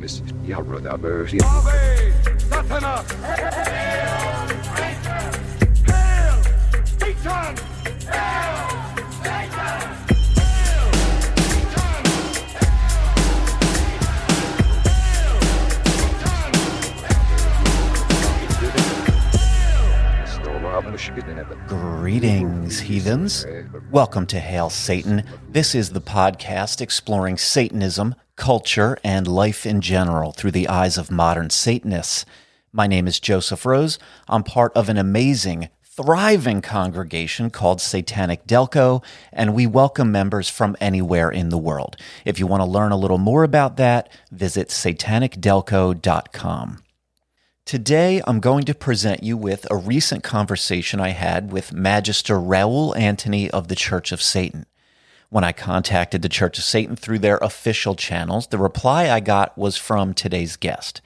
Mrs. Yarodaverse. LaVeyan Satanism! Hail Satan! Hail Satan! Greetings, heathens. Welcome to Hail Satan. This is the podcast exploring Satanism, culture, and life in general through the eyes of modern Satanists. My name is Joseph Rose. I'm part of an amazing, thriving congregation called Satanic Delco, and we welcome members from anywhere in the world. If you want to learn a little more about that, visit satanicdelco.com. Today, I'm going to present you with a recent conversation I had with Magister Raul Antony of the Church of Satan. When I contacted the Church of Satan through their official channels, the reply I got was from today's guest.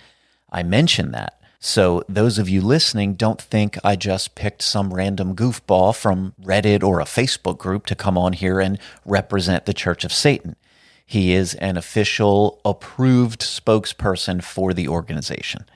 I mentioned that, so those of you listening don't think I just picked some random goofball from Reddit or a Facebook group to come on here and represent the Church of Satan. He is an official, approved spokesperson for the organization.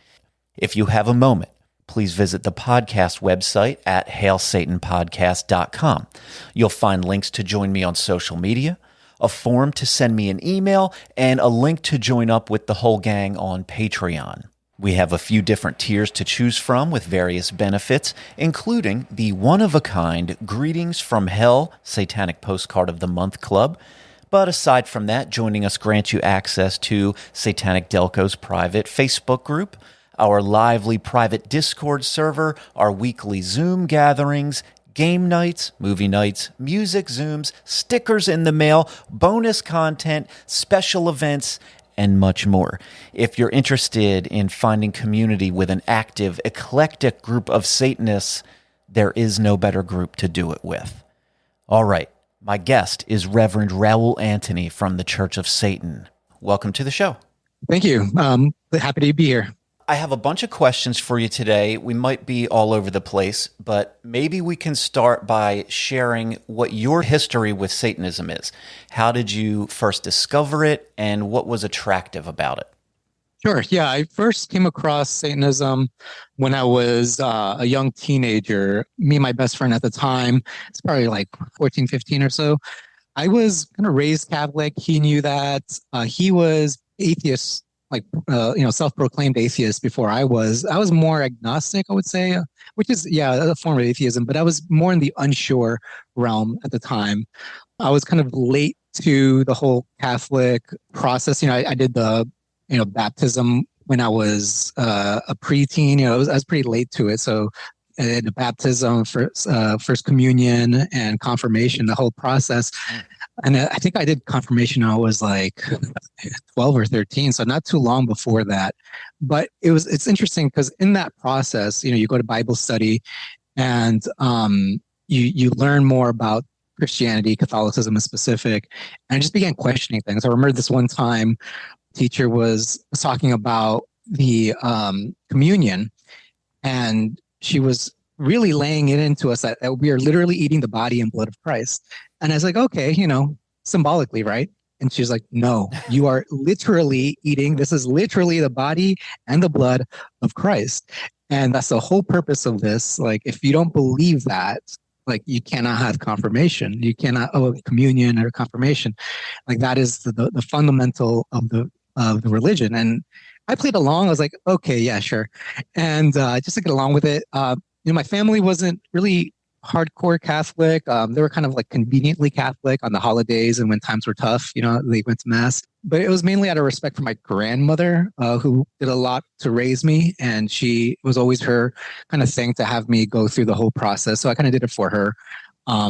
If you have a moment, please visit the podcast website at hailsatanpodcast.com. You'll find links to join me on social media, a form to send me an email, and a link to join up with the whole gang on Patreon. We have a few different tiers to choose from with various benefits, including the one-of-a-kind Greetings from Hell Satanic Postcard of the Month Club. But aside from that, joining us grants you access to Satanic Delco's private Facebook group, our lively private Discord server, our weekly Zoom gatherings, game nights, movie nights, music Zooms, stickers in the mail, bonus content, special events, and much more. If you're interested in finding community with an active, eclectic group of Satanists, there is no better group to do it with. All right, my guest is Reverend Raul Antony from the Church of Satan. Welcome to the show. Thank you. Happy to be here. I have a bunch of questions for you today. We might be all over the place, but maybe we can start by sharing what your history with Satanism is. How did you first discover it, and what was attractive about it? Sure. Yeah, I first came across Satanism when I was a young teenager. Me and my best friend at the time, it's probably like 14, 15 or so. I was kind of raised Catholic. He knew that. He was atheist, self-proclaimed atheist before I was. I was more agnostic, I would say, which is, a form of atheism, but I was more in the unsure realm at the time. I was kind of late to the whole Catholic process. I did the, baptism when I was a preteen. I was pretty late to it. So the baptism, first communion and confirmation, the whole process. And I think I did confirmation when I was like 12 or 13, so not too long before that. But it's interesting because in that process, you go to Bible study and you learn more about Christianity, Catholicism in specific, and I just began questioning things. I remember this one time, teacher was talking about the communion, and she was really laying it into us that we are literally eating the body and blood of Christ. And I was like, okay, symbolically, right? And she's like, no, you are literally eating. This is literally the body and the blood of Christ. And that's the whole purpose of this. Like, if you don't believe that, like, you cannot have confirmation. You cannot communion or confirmation. Like, that is the fundamental of the religion. And I played along. I was like, okay, yeah, sure. And just to get along with it, my family wasn't really hardcore Catholic. They were kind of like conveniently Catholic on the holidays and when times were tough, they went to mass. But it was mainly out of respect for my grandmother, who did a lot to raise me. And it was always her kind of thing to have me go through the whole process. So I kind of did it for her. I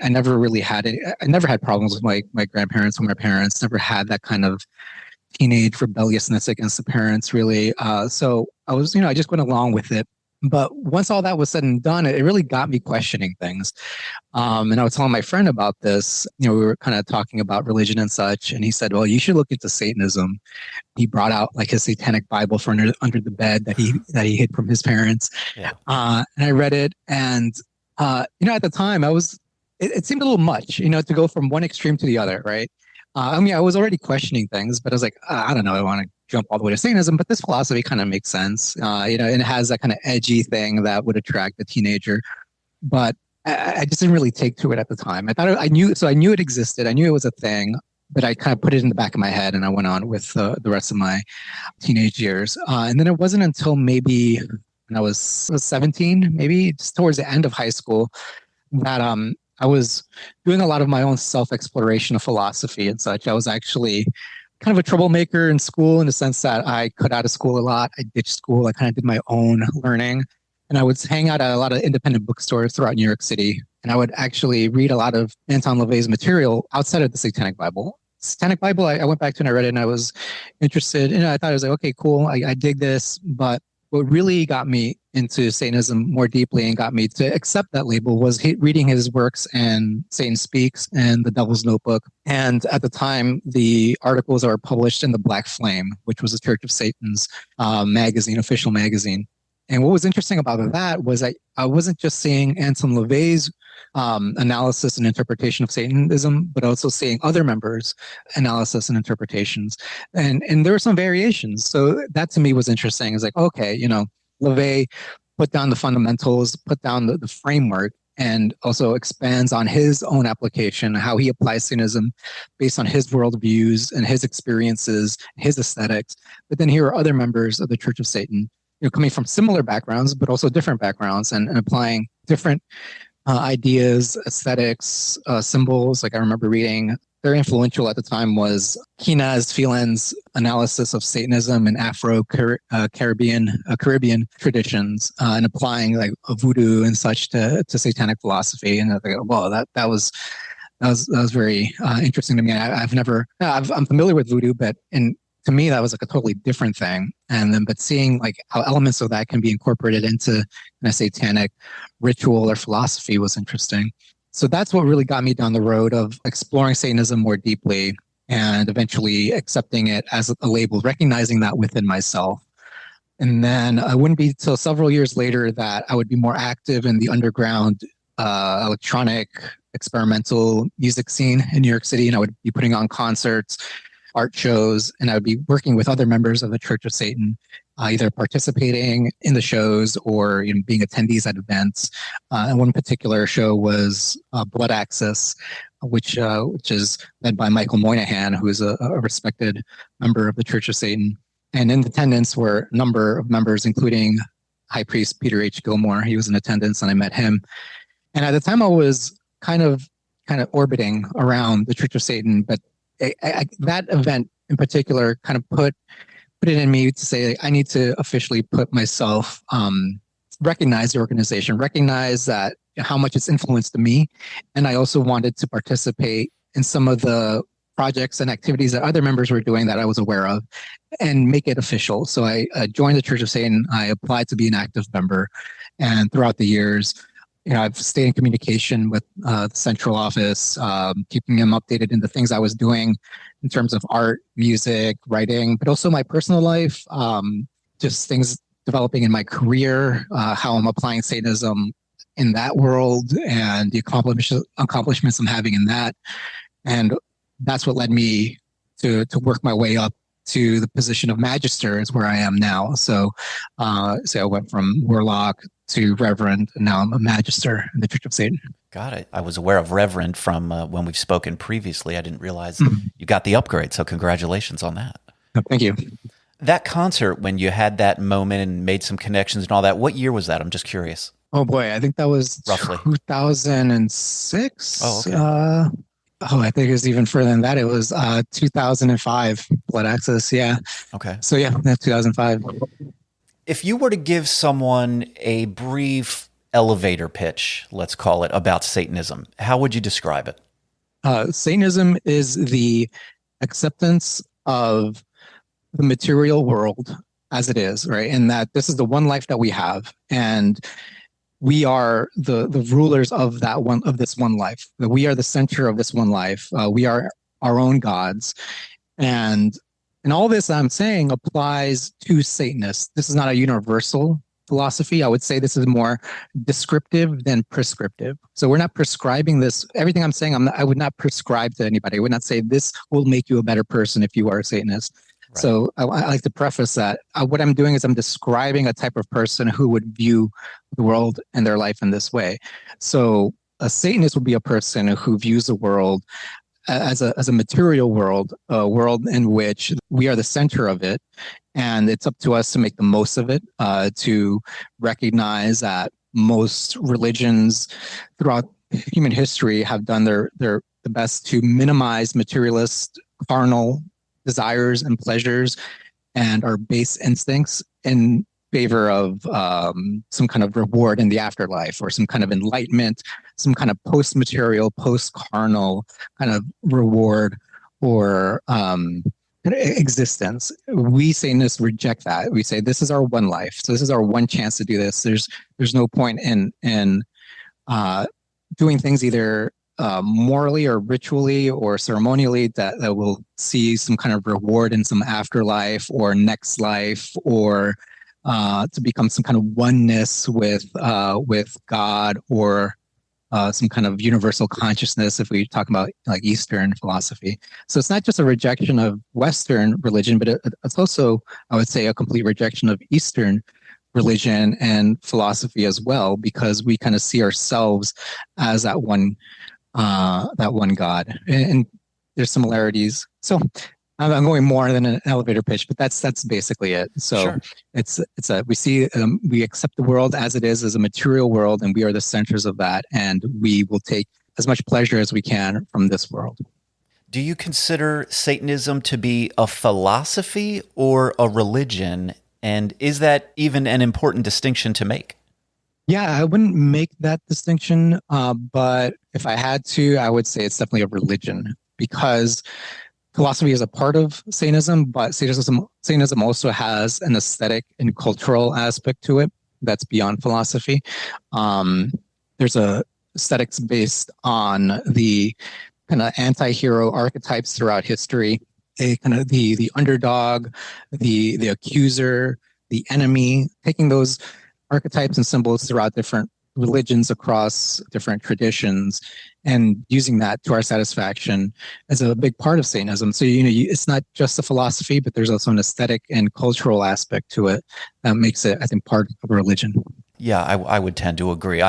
never really had it. I never had problems with my grandparents or my parents, never had that kind of teenage rebelliousness against the parents, really. So I was, I just went along with it. But once all that was said and done, it really got me questioning things. And I was telling my friend about this. We were kind of talking about religion and such. And he said, well, you should look into Satanism. He brought out like his Satanic Bible for under the bed that he hid from his parents. Yeah. And I read it. And, at the time, it seemed a little much, to go from one extreme to the other, right? I was already questioning things, but I was like, I don't know, I want to jump all the way to Satanism, but this philosophy kind of makes sense, and it has that kind of edgy thing that would attract the teenager. But I just didn't really take to it at the time. I knew it existed. I knew it was a thing, but I kind of put it in the back of my head and I went on with the rest of my teenage years. And then it wasn't until maybe when I was 17, maybe just towards the end of high school, that I was doing a lot of my own self-exploration of philosophy and such. I was actually kind of a troublemaker in school in the sense that I cut out of school a lot. I ditched school. I kind of did my own learning. And I would hang out at a lot of independent bookstores throughout New York City. And I would actually read a lot of Anton LaVeyan's material outside of the Satanic Bible. Satanic Bible, I went back to and I read it and I was interested. And I thought I was like, okay, cool. I dig this. But what really got me into Satanism more deeply and got me to accept that label was reading his works and Satan Speaks and The Devil's Notebook. And at the time, the articles that were published in the Black Flame, which was the Church of Satan's magazine, official magazine. And what was interesting about that was I wasn't just seeing Anton LaVeyan's analysis and interpretation of Satanism, but also seeing other members' analysis and interpretations. And there were some variations. So that to me was interesting. It's like, okay, LaVeyan put down the fundamentals, put down the framework, and also expands on his own application, how he applies Satanism based on his worldviews and his experiences, his aesthetics. But then here are other members of the Church of Satan, coming from similar backgrounds, but also different backgrounds and applying different ideas, aesthetics, symbols. Like I remember reading, very influential at the time was Kinaz Phelan's analysis of Satanism and Afro-Caribbean traditions and applying like voodoo and such to satanic philosophy. And I was like, wow, that was very interesting to me. I'm familiar with voodoo, but to me, that was like a totally different thing. But seeing like how elements of that can be incorporated into a satanic ritual or philosophy was interesting. So that's what really got me down the road of exploring Satanism more deeply and eventually accepting it as a label, recognizing that within myself. And then it wouldn't be till several years later that I would be more active in the underground electronic experimental music scene in New York City. And I would be putting on concerts, art shows, and I would be working with other members of the Church of Satan, either participating in the shows or being attendees at events. And one particular show was Blood Access, which is led by Michael Moynihan, who is a respected member of the Church of Satan. And in attendance were a number of members, including High Priest Peter H. Gilmore. He was in attendance, and I met him. And at the time, I was kind of orbiting around the Church of Satan, but that event in particular kind of put it in me to say I need to officially put myself, recognize the organization, recognize that how much it's influenced me. And I also wanted to participate in some of the projects and activities that other members were doing that I was aware of and make it official. So I joined the Church of Satan. I applied to be an active member. And throughout the years, I've stayed in communication with the central office, keeping them updated in the things I was doing in terms of art, music, writing, but also my personal life, just things developing in my career, how I'm applying Satanism in that world and the accomplishments I'm having in that. And that's what led me to work my way up to the position of Magister is where I am now. So I went from Warlock to Reverend, and now I'm a Magister in the Church of Satan. Got it. I was aware of Reverend from when we've spoken previously. I didn't realize you got the upgrade, so congratulations on that. Thank you. That concert, when you had that moment and made some connections and all that, what year was that? I'm just curious. Oh boy, I think that was roughly 2006. Oh, okay. I think it was even further than that. It was 2005, Blood Access. Yeah. Okay. So yeah, that's 2005. If you were to give someone a brief elevator pitch, let's call it, about Satanism, how would you describe it? Satanism is the acceptance of the material world as it is, right? And that this is the one life that we have. And we are the rulers of this one life. We are the center of this one life. We are our own gods. And all this I'm saying applies to Satanists. This is not a universal philosophy. I would say this is more descriptive than prescriptive. So we're not prescribing this. Everything I'm saying, I would not prescribe to anybody. I would not say this will make you a better person if you are a Satanist. So I like to preface that what I'm doing is I'm describing a type of person who would view the world and their life in this way. So a Satanist would be a person who views the world as a material world, a world in which we are the center of it, and it's up to us to make the most of it, to recognize that most religions throughout human history have done the best to minimize materialist, carnal desires and pleasures and our base instincts in favor of some kind of reward in the afterlife, or some kind of enlightenment, some kind of post-material, post-carnal kind of reward or existence. We Satanists reject that. We say this is our one life, so this is our one chance to do this. There's no point in doing things either morally or ritually or ceremonially that will see some kind of reward in some afterlife or next life, or to become some kind of oneness with God, or some kind of universal consciousness, if we talk about like Eastern philosophy. So it's not just a rejection of Western religion, but it's also, I would say, a complete rejection of Eastern religion and philosophy as well, because we kind of see ourselves as that one God, and there's similarities. So I'm going more than an elevator pitch, but that's basically it. So sure. We accept the world as it is, as a material world, and we are the centers of that, and we will take as much pleasure as we can from this world. Do you consider Satanism to be a philosophy or a religion? And is that even an important distinction to make? Yeah, I wouldn't make that distinction, but if I had to, I would say it's definitely a religion, because philosophy is a part of Satanism, but Satanism also has an aesthetic and cultural aspect to it that's beyond philosophy. There's a aesthetics based on the kind of anti-hero archetypes throughout history, kind of the underdog, the accuser, the enemy, taking those archetypes and symbols throughout different religions across different traditions and using that to our satisfaction as a big part of Satanism. So, it's not just a philosophy, but there's also an aesthetic and cultural aspect to it that makes it, I think, part of a religion. Yeah, I would tend to agree.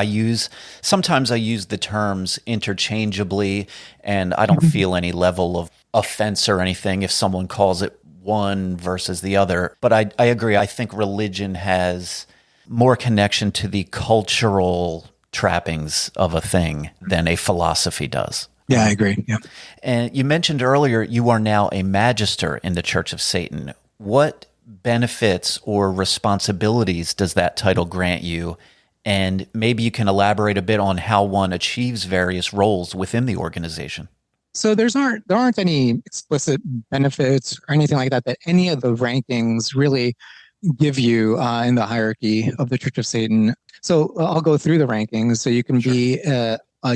Sometimes I use the terms interchangeably, and I don't feel any level of offense or anything if someone calls it one versus the other. But I agree. I think religion has more connection to the cultural trappings of a thing than a philosophy does. Yeah, I agree. Yeah. And you mentioned earlier you are now a magister in the Church of Satan. What benefits or responsibilities does that title grant you? And maybe you can elaborate a bit on how one achieves various roles within the organization. So there aren't any explicit benefits or anything like that any of the rankings really give you in the hierarchy of the Church of Satan. So I'll go through the rankings. So you can be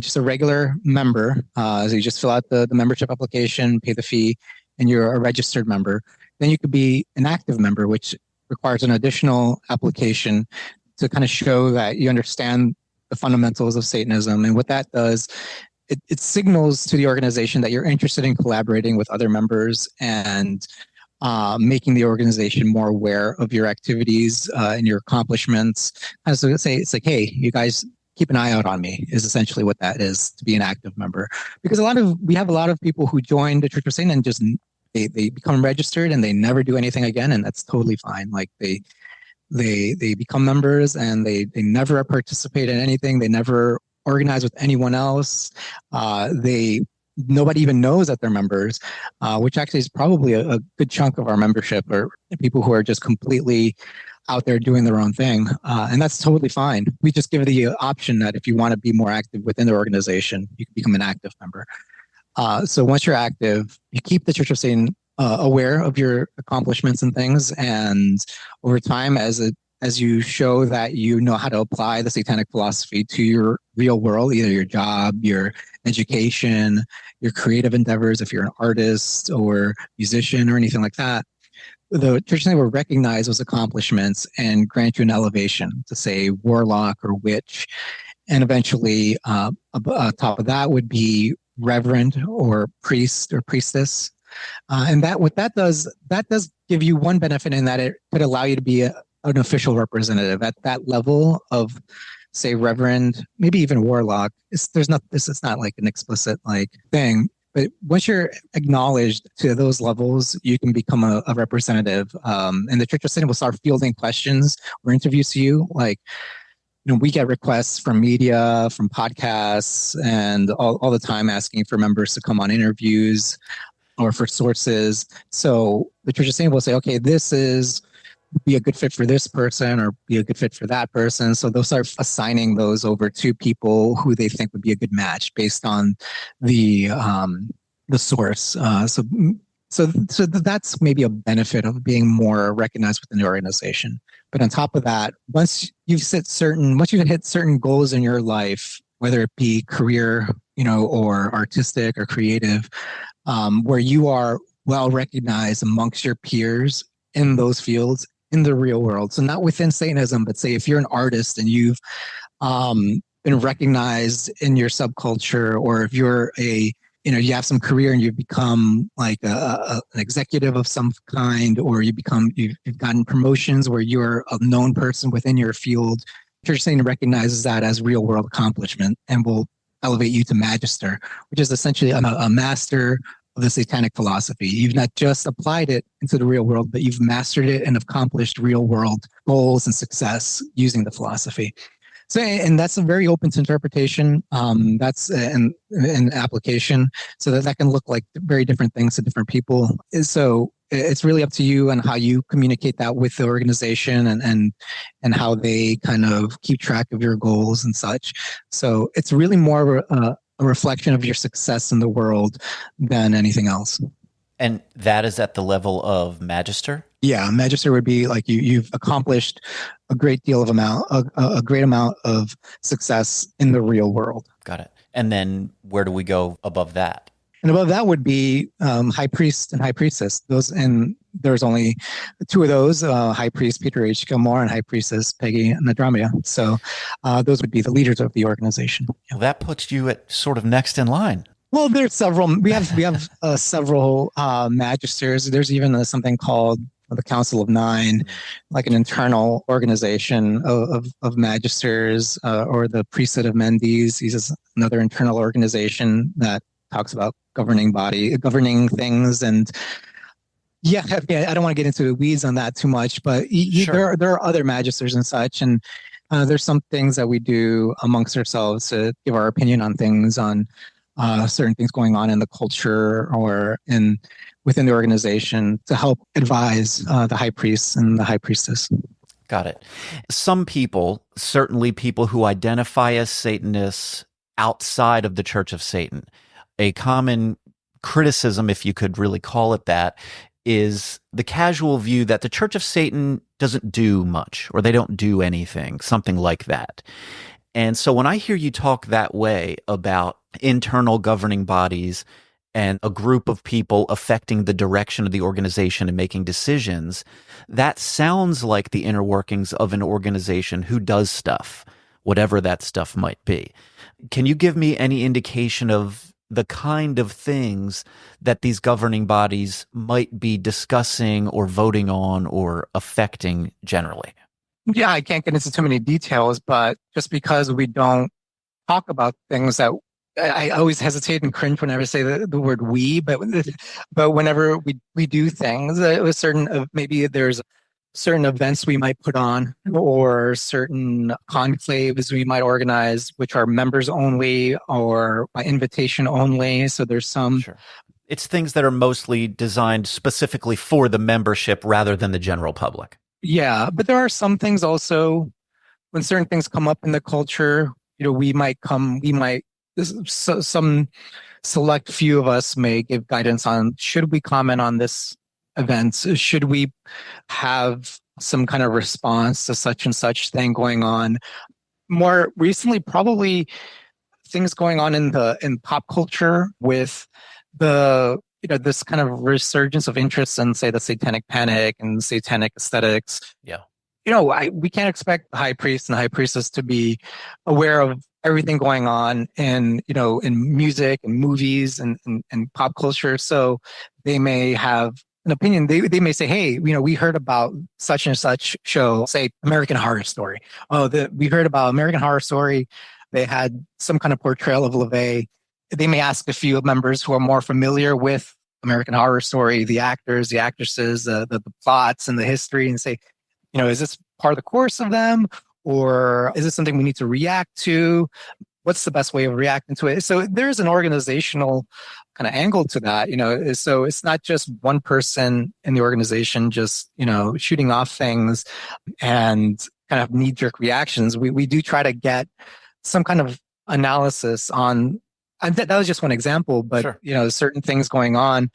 just a regular member. So you just fill out the membership application, pay the fee, and you're a registered member. Then you could be an active member, which requires an additional application to kind of show that you understand the fundamentals of Satanism. And what that does, it signals to the organization that you're interested in collaborating with other members and making the organization more aware of your activities and your accomplishments. As I say, it's like, hey, you guys keep an eye out on me, is essentially what that is, to be an active member. Because we have a lot of people who join the Church of Satan and just they become registered and they never do anything again, and that's totally fine. Like they become members and they never participate in anything. They never organize with anyone else. Nobody even knows that they're members, which actually is probably a good chunk of our membership, or people who are just completely out there doing their own thing. And that's totally fine. We just give the option that if you want to be more active within the organization, you can become an active member. So once you're active, you keep the Church of Satan aware of your accomplishments and things. And over time, as you show that you know how to apply the Satanic philosophy to your real world, either your job, your education, your creative endeavors, if you're an artist or musician or anything like that, the Church will recognize those accomplishments and grant you an elevation to, say, warlock or witch. And eventually, on top of that would be reverend or priest or priestess. And that does give you one benefit in that it could allow you to be an official representative at that level of, say, reverend, maybe even warlock. This is not like an explicit like thing. But once you're acknowledged to those levels, you can become a representative. And the Church of Satan will start fielding questions or interviews to you. Like, we get requests from media, from podcasts, and all the time asking for members to come on interviews or for sources. So the Church of Satan will say, okay, this is be a good fit for this person or be a good fit for that person. So they'll start assigning those over to people who they think would be a good match based on the source. So that's maybe a benefit of being more recognized within the organization. But on top of that, once you've hit certain goals in your life, whether it be career, or artistic or creative, where you are well recognized amongst your peers in those fields in the real world. So not within Satanism, but say if you're an artist and you've been recognized in your subculture, or if you're you have some career and you've become like an executive of some kind, or you've gotten promotions where you're a known person within your field, Church of Satan recognizes that as real world accomplishment and will elevate you to magister, which is essentially a master of the Satanic philosophy. You've not just applied it into the real world, but you've mastered it and accomplished real world goals and success using the philosophy. So, and that's a very open to interpretation. That's an application, so that can look like very different things to different people. So it's really up to you and how you communicate that with the organization and how they kind of keep track of your goals and such. So it's really more a reflection of your success in the world than anything else. And that is at the level of magister? Yeah, magister would be like you've accomplished a great amount of success in the real world. Got it. And then where do we go above that? And above that would be high priest and high priestess. There's only two of those: high priest Peter H. Gilmore and high priestess Peggy Nadramia. So those would be the leaders of the organization. Well, that puts you at sort of next in line. Well, there's several. We have several magisters. There's even something called the Council of Nine, like an internal organization of magisters, or the Priesthood of Mendes. This is another internal organization that talks about governing things. And yeah, I don't want to get into the weeds on that too much, but Sure. there are other magisters and such, and there's some things that we do amongst ourselves to give our opinion on things, on certain things going on in the culture or within the organization, to help advise the high priests and the high priestess. Got it. Some people, certainly people who identify as Satanists outside of the Church of Satan, a common criticism, if you could really call it that, is the casual view that the Church of Satan doesn't do much, or they don't do anything, something like that. And so when I hear you talk that way about internal governing bodies and a group of people affecting the direction of the organization and making decisions, that sounds like the inner workings of an organization who does stuff, whatever that stuff might be. Can you give me any indication of the kind of things that these governing bodies might be discussing or voting on or affecting generally? Yeah, I can't get into too many details, but just because we don't talk about things that I always hesitate and cringe whenever I say the word we, but whenever we do things, maybe there's certain events we might put on, or certain conclaves we might organize, which are members only or by invitation only. So there's some. Sure. It's things that are mostly designed specifically for the membership rather than the general public. Yeah, but there are some things also, when certain things come up in the culture, some select few of us may give guidance on, should we comment on this event? Should we have some kind of response to such and such thing going on? More recently, probably things going on in pop culture with this kind of resurgence of interest in, say, the satanic panic and satanic aesthetics. Yeah. We can't expect the high priest and the high priestess to be aware of everything going on in music and movies and pop culture. So they may have an opinion. They may say, hey, we heard about such and such show, say American Horror Story. Oh, we heard about American Horror Story. They had some kind of portrayal of LaVey. They may ask a few members who are more familiar with American Horror Story, the actors, the actresses, the plots and the history, and say, is this part of the course of them? Or is this something we need to react to? What's the best way of reacting to it? So there's an organizational kind of angle to that, so it's not just one person in the organization just, shooting off things and kind of knee-jerk reactions. We do try to get some kind of analysis on, and that was just one example, but Sure. Certain things going on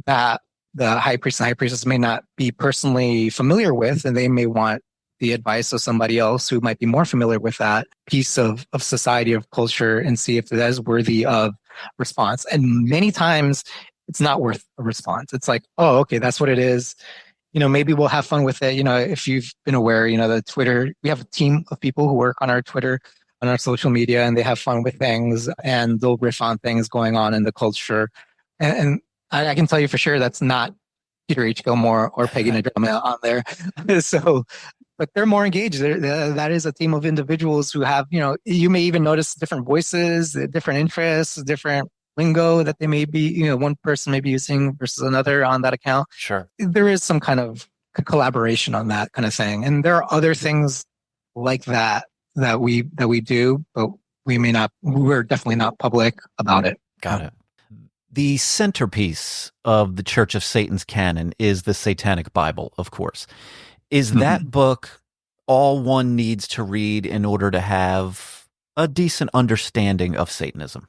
that the high priest and high priestess may not be personally familiar with, and they may want the advice of somebody else who might be more familiar with that piece of society, of culture, and see if that is worthy of response. And many times it's not worth a response. It's like, oh, okay, that's what it is. Maybe we'll have fun with it. If you've been aware, the Twitter, we have a team of people who work on our Twitter, on our social media, and they have fun with things and they'll riff on things going on in the culture. And I can tell you for sure that's not Peter H. Gilmore or Peggy Nadroma on there. So, but they're more engaged. That is a team of individuals who have, you may even notice different voices, different interests, different lingo that they may be, one person may be using versus another on that account. Sure. There is some kind of collaboration on that kind of thing. And there are other things like that we do, but we're definitely not public about it. Got it. The centerpiece of the Church of Satan's canon is the Satanic Bible, of course. Is that book all one needs to read in order to have a decent understanding of Satanism?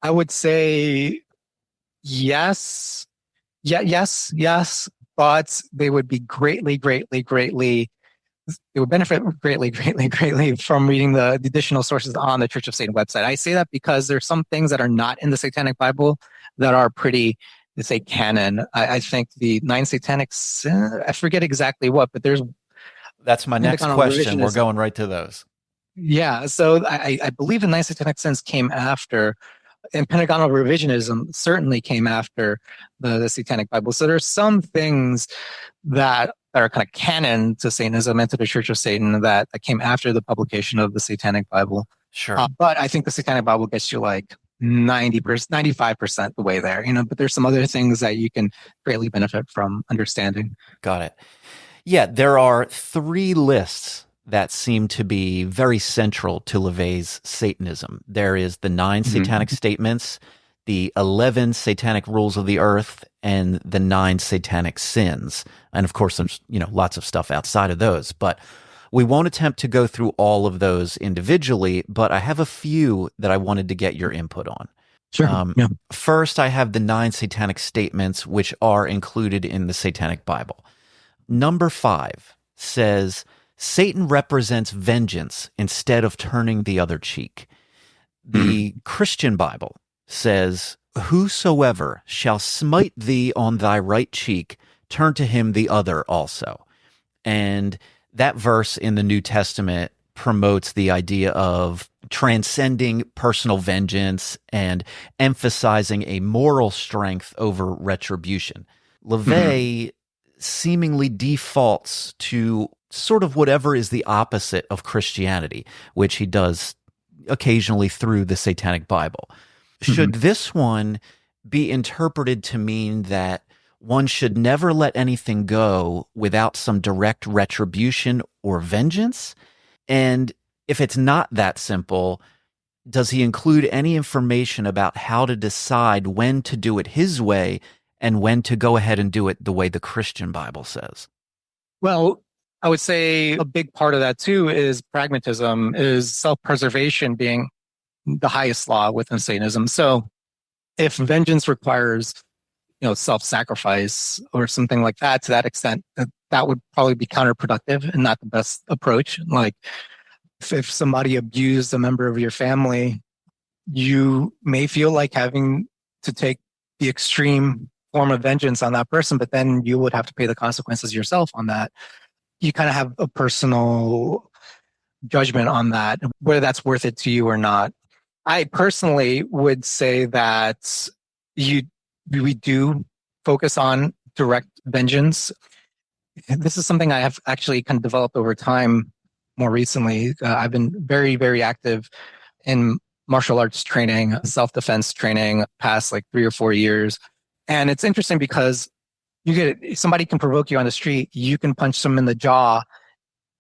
I would say yes. Yes. But they would be greatly, they would benefit greatly from reading the additional sources on the Church of Satan website. I say that because there's some things that are not in the Satanic Bible that are pretty, let's say, canon. I think the 9 Satanic Sins, I forget exactly what, but that's my next question. We're going right to those. Yeah. So I believe the 9 Satanic Sins came after, and Pentagonal revisionism certainly came after the Satanic Bible. So there's some things that are kind of canon to Satanism and to the Church of Satan that came after the publication of the Satanic Bible. Sure. But I think the Satanic Bible gets you like 90%, 95% the way there, but there's some other things that you can greatly benefit from understanding. Got it. Yeah, there are 3 lists that seem to be very central to LaVeyan's Satanism. There is the 9 Satanic Statements, the 11 Satanic Rules of the Earth, and the 9 Satanic Sins. And of course, there's lots of stuff outside of those, but we won't attempt to go through all of those individually, but I have a few that I wanted to get your input on. Sure. Yeah. First, I have the 9 Satanic Statements, which are included in the Satanic Bible. Number 5 says, Satan represents vengeance instead of turning the other cheek. The Christian Bible says, whosoever shall smite thee on thy right cheek, turn to him the other also. And that verse in the New Testament promotes the idea of transcending personal vengeance and emphasizing a moral strength over retribution. LaVeyan seemingly defaults to sort of whatever is the opposite of Christianity, which he does occasionally through the Satanic Bible. Should this one be interpreted to mean that one should never let anything go without some direct retribution or vengeance? And if it's not that simple, does he include any information about how to decide when to do it his way and when to go ahead and do it the way the Christian Bible says? Well, I would say a big part of that too is pragmatism, is self-preservation being the highest law within Satanism. So if vengeance requires, self-sacrifice or something like that, to that extent, that would probably be counterproductive and not the best approach. Like if somebody abused a member of your family, you may feel like having to take the extreme form of vengeance on that person, but then you would have to pay the consequences yourself on that. You kind of have a personal judgment on that, whether that's worth it to you or not. I personally would say that we do focus on direct vengeance. This is something I have actually kind of developed over time more recently. I've been very, very active in martial arts training, self-defense training, past like 3 or 4 years. And it's interesting because somebody can provoke you on the street, you can punch them in the jaw,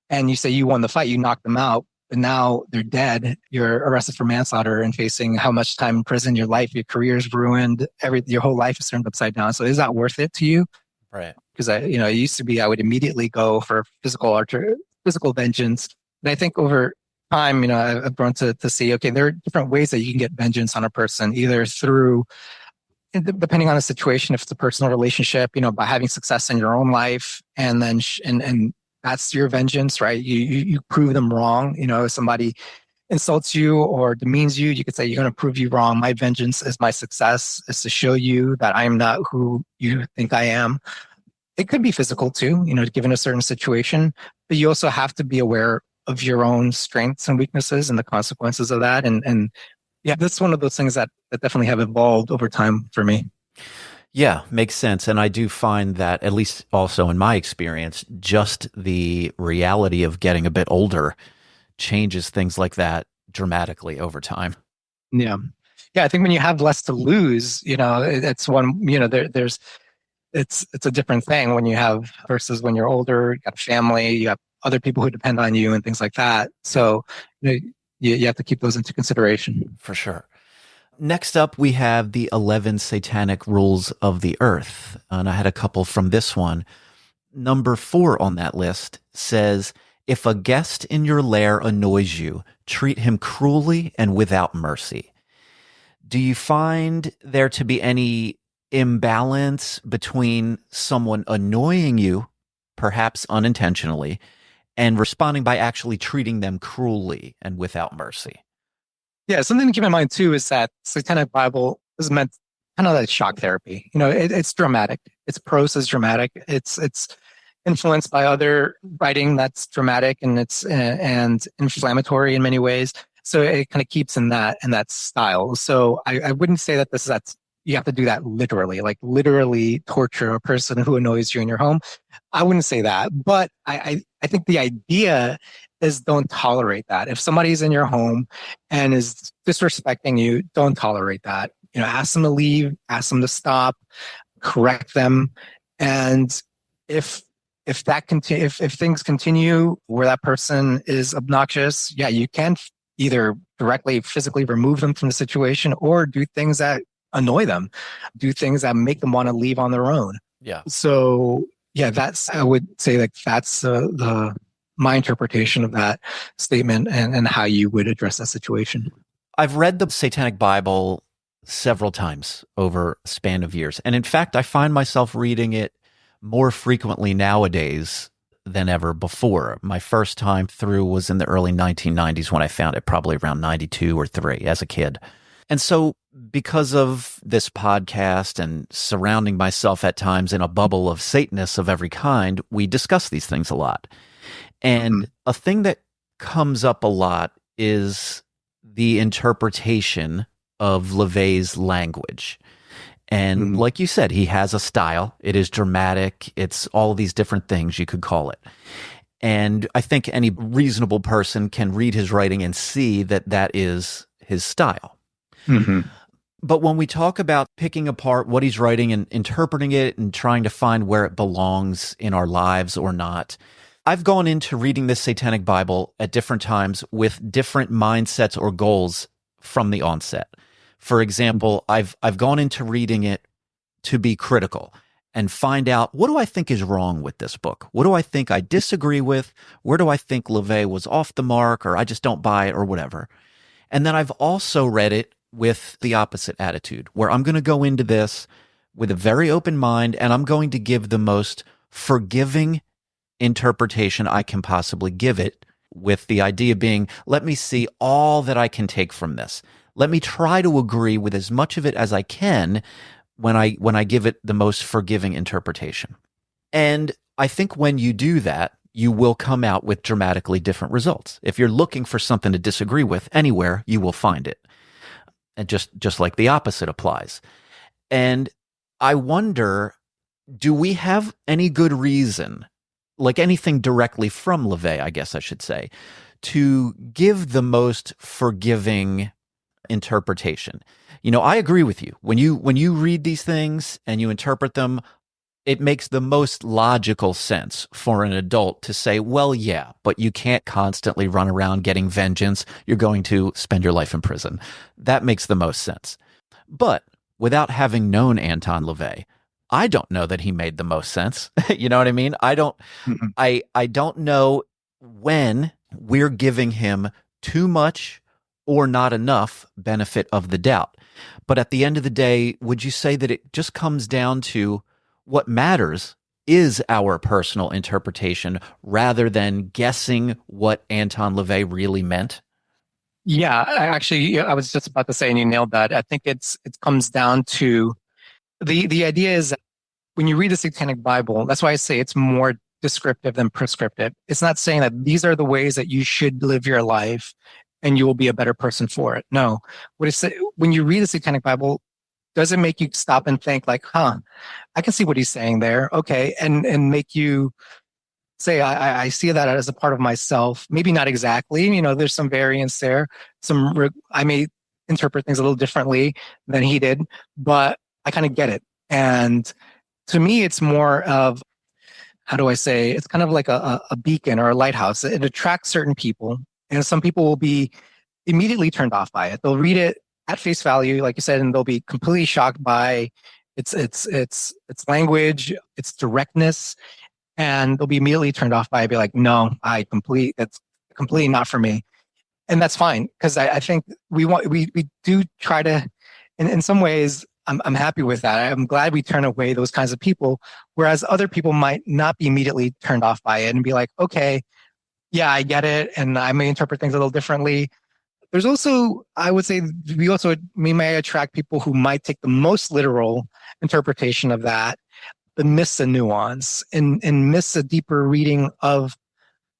and you say you won the fight, you knocked them out, but now they're dead. You're arrested for manslaughter and facing how much time in prison, your life, your career's ruined, your whole life is turned upside down. So is that worth it to you? Right. Because it used to be I would immediately go for physical vengeance. And I think over time, I've grown to see, okay, there are different ways that you can get vengeance on a person, either through, depending on the situation, if it's a personal relationship, by having success in your own life, and then and that's your vengeance, right? You prove them wrong. If somebody insults you or demeans you, you could say, you're going to prove you wrong. My vengeance is my success, is to show you that I'm not who you think I am. It could be physical too, given a certain situation, but you also have to be aware of your own strengths and weaknesses and the consequences of that. And yeah, that's one of those things that definitely have evolved over time for me. Yeah, makes sense. And I do find that, at least also in my experience, just the reality of getting a bit older changes things like that dramatically over time. Yeah. Yeah, I think when you have less to lose, it's one, it's a different thing when you have versus when you're older, you got a family, you have other people who depend on you and things like that. So you have to keep those into consideration. For sure. Next up, we have the 11 Satanic Rules of the Earth. And I had a couple from this one. Number 4 on that list says, if a guest in your lair annoys you, treat him cruelly and without mercy. Do you find there to be any imbalance between someone annoying you, perhaps unintentionally, and responding by actually treating them cruelly and without mercy? Yeah, something to keep in mind too is that Satanic Bible is meant kind of like shock therapy. It's dramatic. Its prose is dramatic. It's influenced by other writing that's dramatic and and inflammatory in many ways. So it kind of keeps in that style. So I wouldn't say that that's you have to do that literally, like literally torture a person who annoys you in your home. I wouldn't say that, but I think the idea is don't tolerate that. If somebody's in your home and is disrespecting you, don't tolerate that. Ask them to leave, ask them to stop, correct them. And if things continue where that person is obnoxious, yeah, you can either directly physically remove them from the situation or do things that annoy them, do things that make them want to leave on their own. Yeah. So yeah, I would say like that's my interpretation of that statement and how you would address that situation. I've read the Satanic Bible several times over a span of years. And in fact, I find myself reading it more frequently nowadays than ever before. My first time through was in the early 1990s when I found it, probably around 92 or 3 as a kid. And so because of this podcast and surrounding myself at times in a bubble of Satanists of every kind, we discuss these things a lot. And a thing that comes up a lot is the interpretation of LaVeyan's language. And like you said, he has a style. It is dramatic. It's all these different things you could call it. And I think any reasonable person can read his writing and see that that is his style. But when we talk about picking apart what he's writing and interpreting it and trying to find where it belongs in our lives or not, I've gone into reading this Satanic Bible at different times with different mindsets or goals from the onset. For example, I've gone into reading it to be critical and find out, what do I think is wrong with this book? What do I think I disagree with? Where do I think LaVeyan was off the mark, or I just don't buy it, or whatever? And then I've also read it with the opposite attitude, where I'm going to go into this with a very open mind, and I'm going to give the most forgiving interpretation I can possibly give it, with the idea being, let me see all that I can take from this. Let me try to agree with as much of it as I can when I give it the most forgiving interpretation. And I think when you do that, you will come out with dramatically different results. If you're looking for something to disagree with anywhere, you will find it. And just like the opposite applies. And I wonder, do we have any good reason, like anything directly from LaVeyan, I guess I should say, to give the most forgiving interpretation? You know, I agree with you. When you read these things and you interpret them, it makes the most logical sense for an adult to say, well, yeah, but you can't constantly run around getting vengeance. You're going to spend your life in prison. That makes the most sense. But without having known Anton LaVeyan, I don't know that he made the most sense. You know what I mean? I don't know when we're giving him too much or not enough benefit of the doubt. But at the end of the day, would you say that it just comes down to what matters is our personal interpretation rather than guessing what Anton LaVeyan really meant? Yeah, I was just about to say, and you nailed that. I think it comes down to the idea is that when you read the Satanic Bible, that's why I say it's more descriptive than prescriptive. It's not saying that these are the ways that you should live your life and you will be a better person for it. No, when you read the Satanic Bible, does it make you stop and think like, I can see what he's saying there. Okay. And make you say, I see that as a part of myself. Maybe not exactly, there's some variance there. I may interpret things a little differently than he did, but I kind of get it. And to me, it's more of, how do I say, it's kind of like a beacon or a lighthouse. It attracts certain people, and some people will be immediately turned off by it. They'll read it at face value, like you said, and they'll be completely shocked by its language, its directness, and they'll be immediately turned off by it. Be like, no, that's completely not for me, and that's fine, because I think we do try to, in some ways, I'm happy with that. I'm glad we turn away those kinds of people, whereas other people might not be immediately turned off by it and be like, okay, yeah, I get it, and I may interpret things a little differently. There's also, I would say, we may attract people who might take the most literal interpretation of that, but miss the nuance and miss a deeper reading of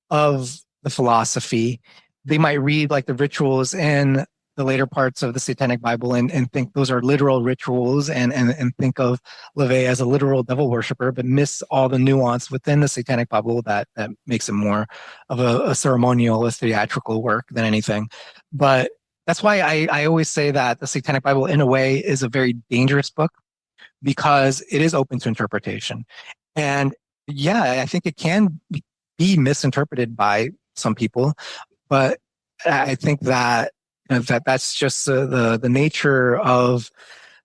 the philosophy. They might read like the rituals in the later parts of the Satanic Bible and think those are literal rituals and think of LaVeyan as a literal devil worshiper, but miss all the nuance within the Satanic Bible that makes it more of a ceremonial, a theatrical work than anything. But that's why I always say that the Satanic Bible, in a way, is a very dangerous book, because it is open to interpretation. And yeah, I think it can be misinterpreted by some people, but I think that's just the nature of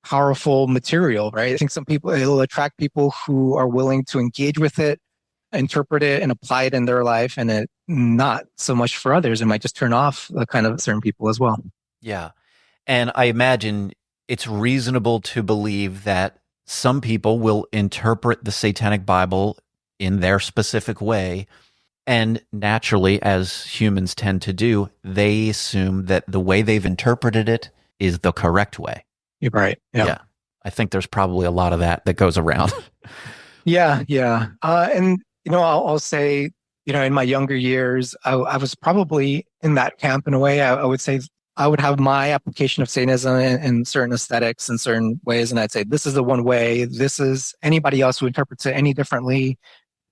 powerful material, right? I think some people, it'll attract people who are willing to engage with it, interpret it, and apply it in their life, and it not so much for others. It might just turn off the kind of certain people as well. Yeah. And I imagine it's reasonable to believe that some people will interpret the Satanic Bible in their specific way. And naturally, as humans tend to do, they assume that the way they've interpreted it is the correct way. You're right. Yeah. I think there's probably a lot of that goes around. Yeah. And, I'll say, in my younger years, I was probably in that camp in a way. I would say I would have my application of Satanism in certain aesthetics in certain ways. And I'd say, this is the one way. This is anybody else who interprets it any differently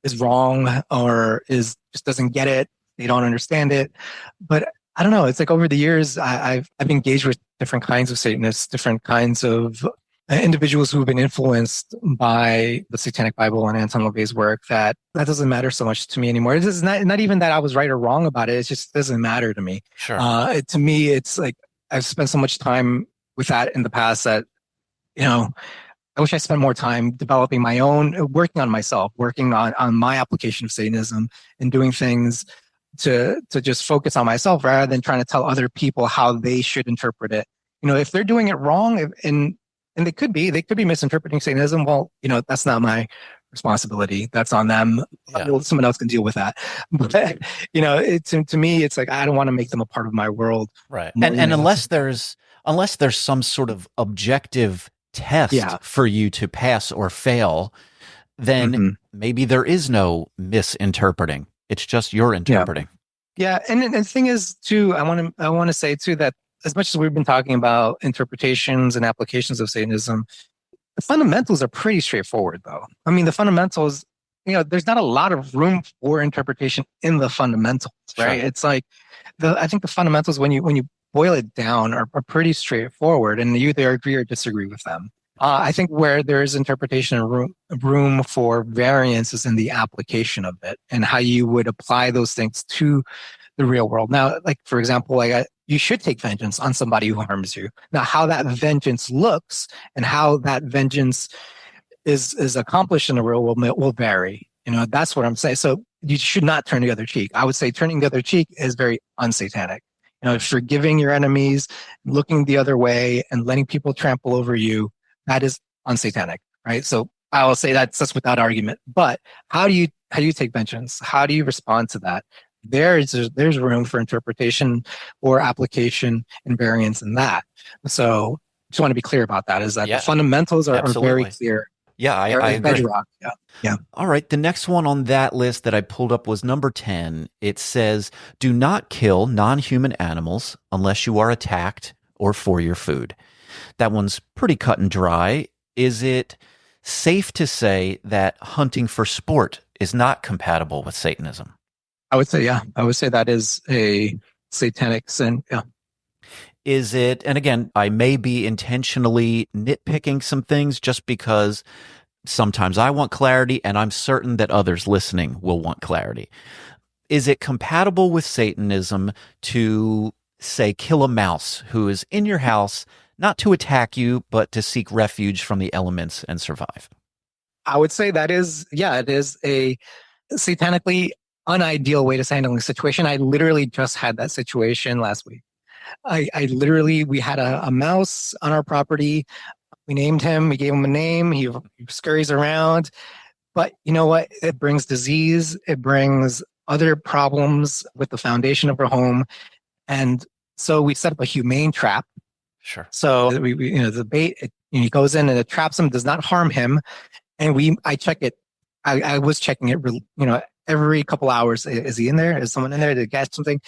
is wrong or just doesn't get it. They don't understand it. But I don't know. It's like over the years, I've engaged with different kinds of Satanists, different kinds of individuals who have been influenced by the Satanic Bible and Anton LaVeyan's work. That doesn't matter so much to me anymore. It's not even that I was right or wrong about it. It just doesn't matter to me. Sure. To me, it's like I've spent so much time with that in the past that I wish I spent more time developing my own, working on myself, working on my application of Satanism and doing things to just focus on myself rather than trying to tell other people how they should interpret it. If they're doing it wrong, and they could be misinterpreting Satanism, well, that's not my responsibility. That's on them. Yeah. Someone else can deal with that. But, to me, it's like, I don't want to make them a part of my world. Right. And unless there's some sort of objective test for you to pass or fail, then maybe there is no misinterpreting. It's just you're interpreting. Yeah, and the thing is too, I want to say too that as much as we've been talking about interpretations and applications of Satanism, the fundamentals are pretty straightforward, though. I mean, the fundamentals, there's not a lot of room for interpretation in the fundamentals, right? Sure. It's like I think the fundamentals, when you boil it down, are pretty straightforward, and you either agree or disagree with them. I think where there is interpretation and room for variance is in the application of it and how you would apply those things to the real world. Now, like for example, you should take vengeance on somebody who harms you. Now, how that vengeance looks and how that vengeance is accomplished in the real world will vary. That's what I'm saying. So you should not turn the other cheek. I would say turning the other cheek is very unsatanic. Forgiving your enemies, looking the other way, and letting people trample over you, that is unsatanic, right? So I will say that's without argument. But how do you take vengeance? How do you respond to that? There's room for interpretation or application and variance in that. So just want to be clear about that, is that the fundamentals are very clear. Yeah, I agree. Bedrock. Yeah. All right. The next one on that list that I pulled up was number 10. It says, do not kill non-human animals unless you are attacked or for your food. That one's pretty cut and dry. Is it safe to say that hunting for sport is not compatible with Satanism? I would say, yeah. I would say that is a satanic sin. Yeah. Is it, and again, I may be intentionally nitpicking some things just because sometimes I want clarity and I'm certain that others listening will want clarity. Is it compatible with Satanism to, say, kill a mouse who is in your house, not to attack you, but to seek refuge from the elements and survive? I would say that is, it is a satanically unideal way to handle a situation. I literally just had that situation last week. We had a mouse on our property. We named him. We gave him a name. He scurries around. But you know what? It brings disease. It brings other problems with the foundation of our home. And so we set up a humane trap. Sure. So the bait, he goes in and it traps him, does not harm him. And I check it. I was checking it, every couple hours. Is he in there? Is someone in there to catch something?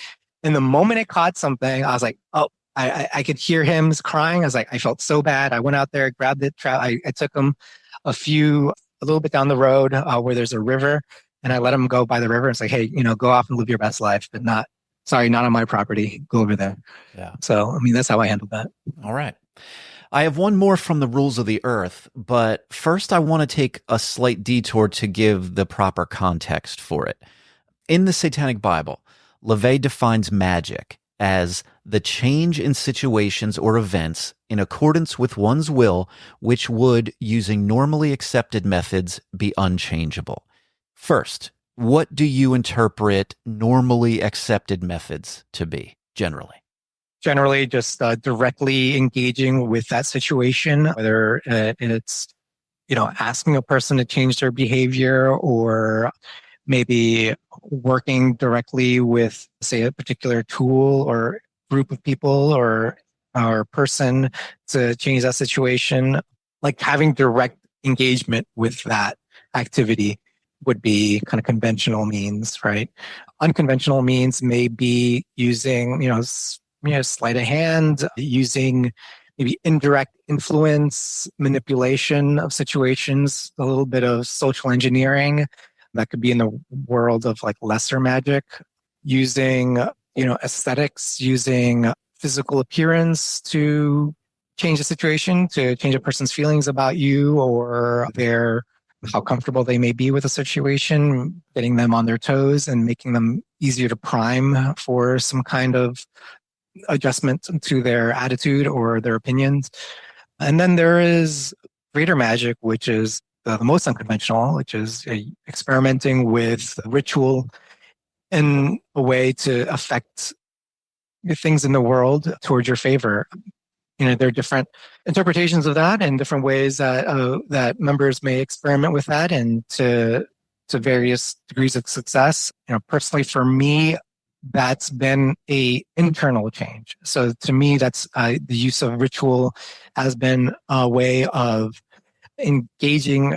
And the moment it caught something, I was like, oh, I could hear him crying. I was like, I felt so bad. I went out there, grabbed it. I took him a little bit down the road where there's a river, and I let him go by the river. It's like, hey, go off and live your best life, but not on my property. Go over there. Yeah. So, that's how I handled that. All right. I have one more from the Rules of the Earth, but first I want to take a slight detour to give the proper context for it. In the Satanic Bible, LaVeyan defines magic as the change in situations or events in accordance with one's will, which would, using normally accepted methods, be unchangeable. First, what do you interpret normally accepted methods to be, generally? Generally, just directly engaging with that situation, whether it's, asking a person to change their behavior, or maybe working directly with, say, a particular tool or group of people or person to change that situation. Like having direct engagement with that activity would be kind of conventional means, right? Unconventional means may be using, sleight of hand, using maybe indirect influence, manipulation of situations, a little bit of social engineering. That could be in the world of like lesser magic, using, aesthetics, using physical appearance to change the situation, to change a person's feelings about you or how comfortable they may be with a situation, getting them on their toes and making them easier to prime for some kind of adjustment to their attitude or their opinions. And then there is greater magic, which is the most unconventional, which is experimenting with ritual in a way to affect things in the world towards your favor. There are different interpretations of that and different ways that members may experiment with that, and to various degrees of success. Personally, for me, that's been a internal change. So to me, that's the use of ritual has been a way of engaging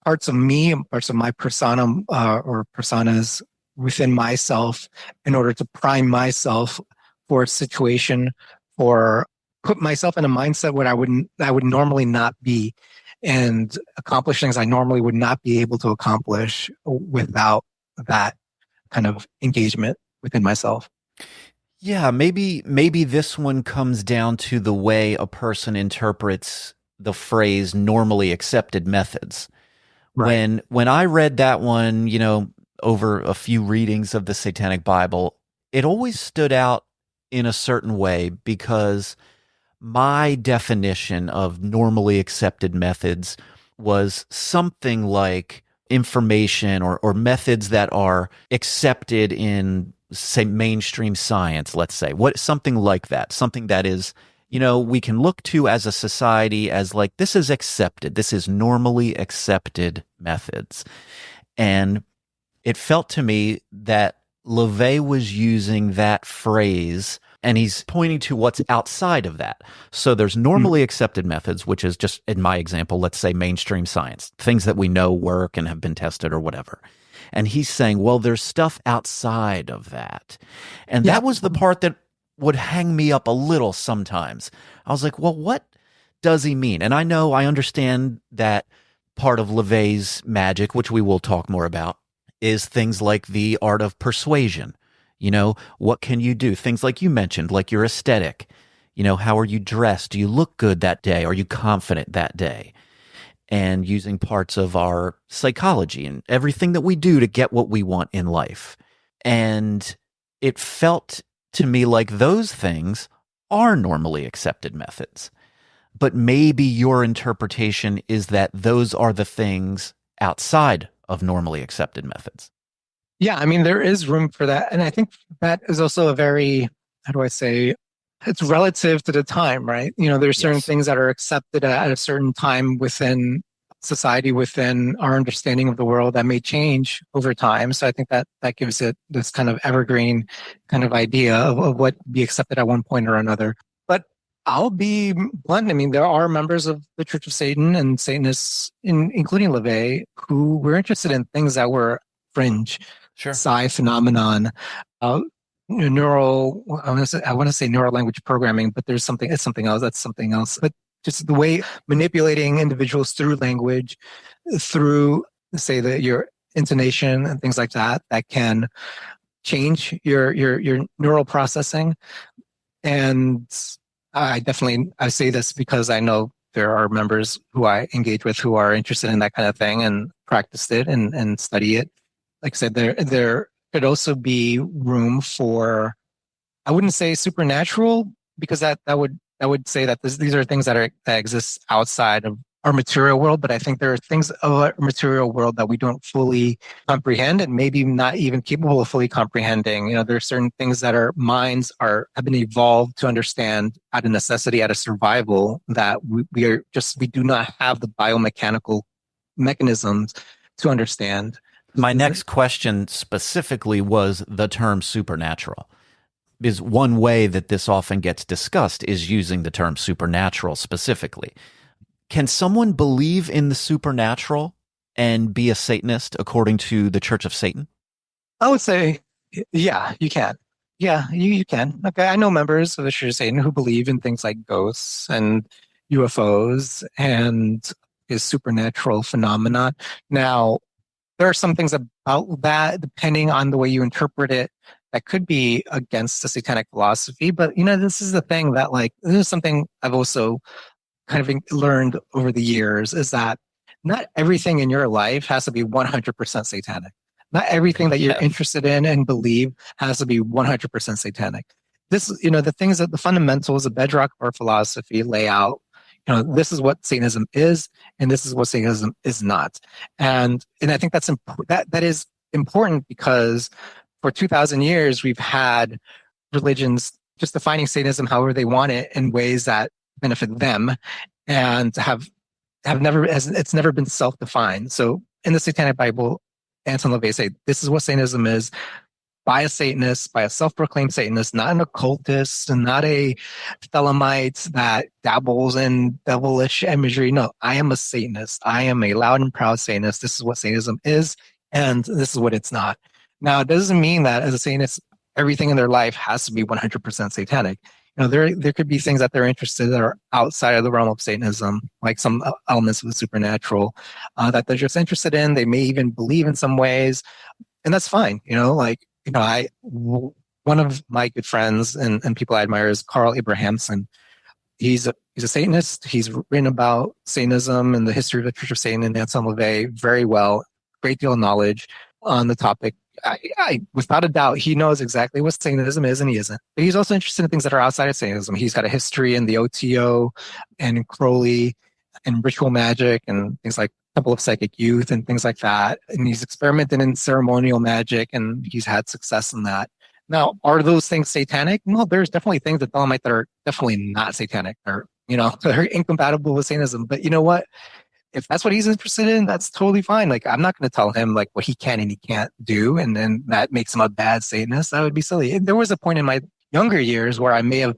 parts of me, parts of my persona or personas within myself in order to prime myself for a situation, or put myself in a mindset where I would normally not be, and accomplish things I normally would not be able to accomplish without that kind of engagement within myself. Yeah, maybe this one comes down to the way a person interprets the phrase normally accepted methods. Right. When I read that one, over a few readings of the Satanic Bible, it always stood out in a certain way because my definition of normally accepted methods was something like information or methods that are accepted in, say, mainstream science, let's say, something like that, something that is, we can look to as a society as like, this is accepted, this is normally accepted methods. And it felt to me that LaVeyan was using that phrase, and he's pointing to what's outside of that. So there's normally accepted methods, which is just, in my example, let's say mainstream science, things that we know work and have been tested or whatever. And he's saying, well, there's stuff outside of that. And that was the part that would hang me up a little sometimes. I was like, well, what does he mean? And I understand that part of LaVeyan's magic, which we will talk more about, is things like the art of persuasion. What can you do? Things like you mentioned, like your aesthetic. How are you dressed? Do you look good that day? Are you confident that day? And using parts of our psychology and everything that we do to get what we want in life. And it felt to me like those things are normally accepted methods. But maybe your interpretation is that those are the things outside of normally accepted methods. Yeah, I mean, there is room for that. And I think that is also a very, how do I say, it's relative to the time, right? There's certain things that are accepted at a certain time within society, within our understanding of the world, that may change over time. So I think that gives it this kind of evergreen kind of idea of what be accepted at one point or another. But I'll be blunt. I mean, there are members of the Church of Satan and Satanists, including LaVeyan, who were interested in things that were fringe, psi phenomenon, neural. I want to say neural language programming, but it's something else. That's something else. But just the way manipulating individuals through language, through, say, your intonation and things like that can change your neural processing. And I say this because I know there are members who I engage with who are interested in that kind of thing and practiced it and study it. Like I said, there could also be room for, I wouldn't say supernatural, because that would say that these are things that exist outside of our material world. But I think there are things of our material world that we don't fully comprehend, and maybe not even capable of fully comprehending. There are certain things that our minds have been evolved to understand out of necessity, out of survival, that we do not have the biomechanical mechanisms to understand. My next question specifically was the term supernatural. Because one way that this often gets discussed is using the term supernatural specifically. Can someone believe in the supernatural and be a Satanist according to the Church of Satan? I would say, yeah, you can. Yeah, you can. Okay, I know members of the Church of Satan who believe in things like ghosts and UFOs and is supernatural phenomenon. Now, there are some things about that, depending on the way you interpret it, that could be against the satanic philosophy. But, this is the thing that, this is something I've also kind of learned over the years, is that not everything in your life has to be 100% satanic. Not everything that you're interested in and believe has to be 100% satanic. This, the things that the fundamentals, the bedrock of our philosophy lay out, this is what Satanism is, and this is what Satanism is not. And I think that is important, because for 2,000 years, we've had religions just defining Satanism however they want it in ways that benefit them, and it's never been self-defined. So in the Satanic Bible, Anton LaVeyan say this is what Satanism is, by a Satanist, by a self-proclaimed Satanist, not an occultist and not a Thelemite that dabbles in devilish imagery. No, I am a Satanist. I am a loud and proud Satanist. This is what Satanism is, and this is what it's not. Now, it doesn't mean that as a Satanist, everything in their life has to be 100% satanic. There could be things that they're interested in that are outside of the realm of Satanism, like some elements of the supernatural that they're just interested in. They may even believe in some ways, and that's fine. One of my good friends and people I admire is Carl Abrahamson. He's a Satanist. He's written about Satanism and the history of the Church of Satan and Anselm LaVey very well. Great deal of knowledge on the topic. Without a doubt, he knows exactly what Satanism is and he isn't. But he's also interested in things that are outside of Satanism. He's got a history in the OTO and in Crowley and ritual magic and things like Temple of Psychic Youth and things like that. And he's experimented in ceremonial magic and he's had success in that. Now, are those things satanic? No, there's definitely things that Elamite that are definitely not satanic or, they're incompatible with Satanism. But you know what? If that's what he's interested in, that's totally fine. Like, I'm not going to tell him like what he can and he can't do. And then that makes him a bad Satanist. That would be silly. And there was a point in my younger years where I may have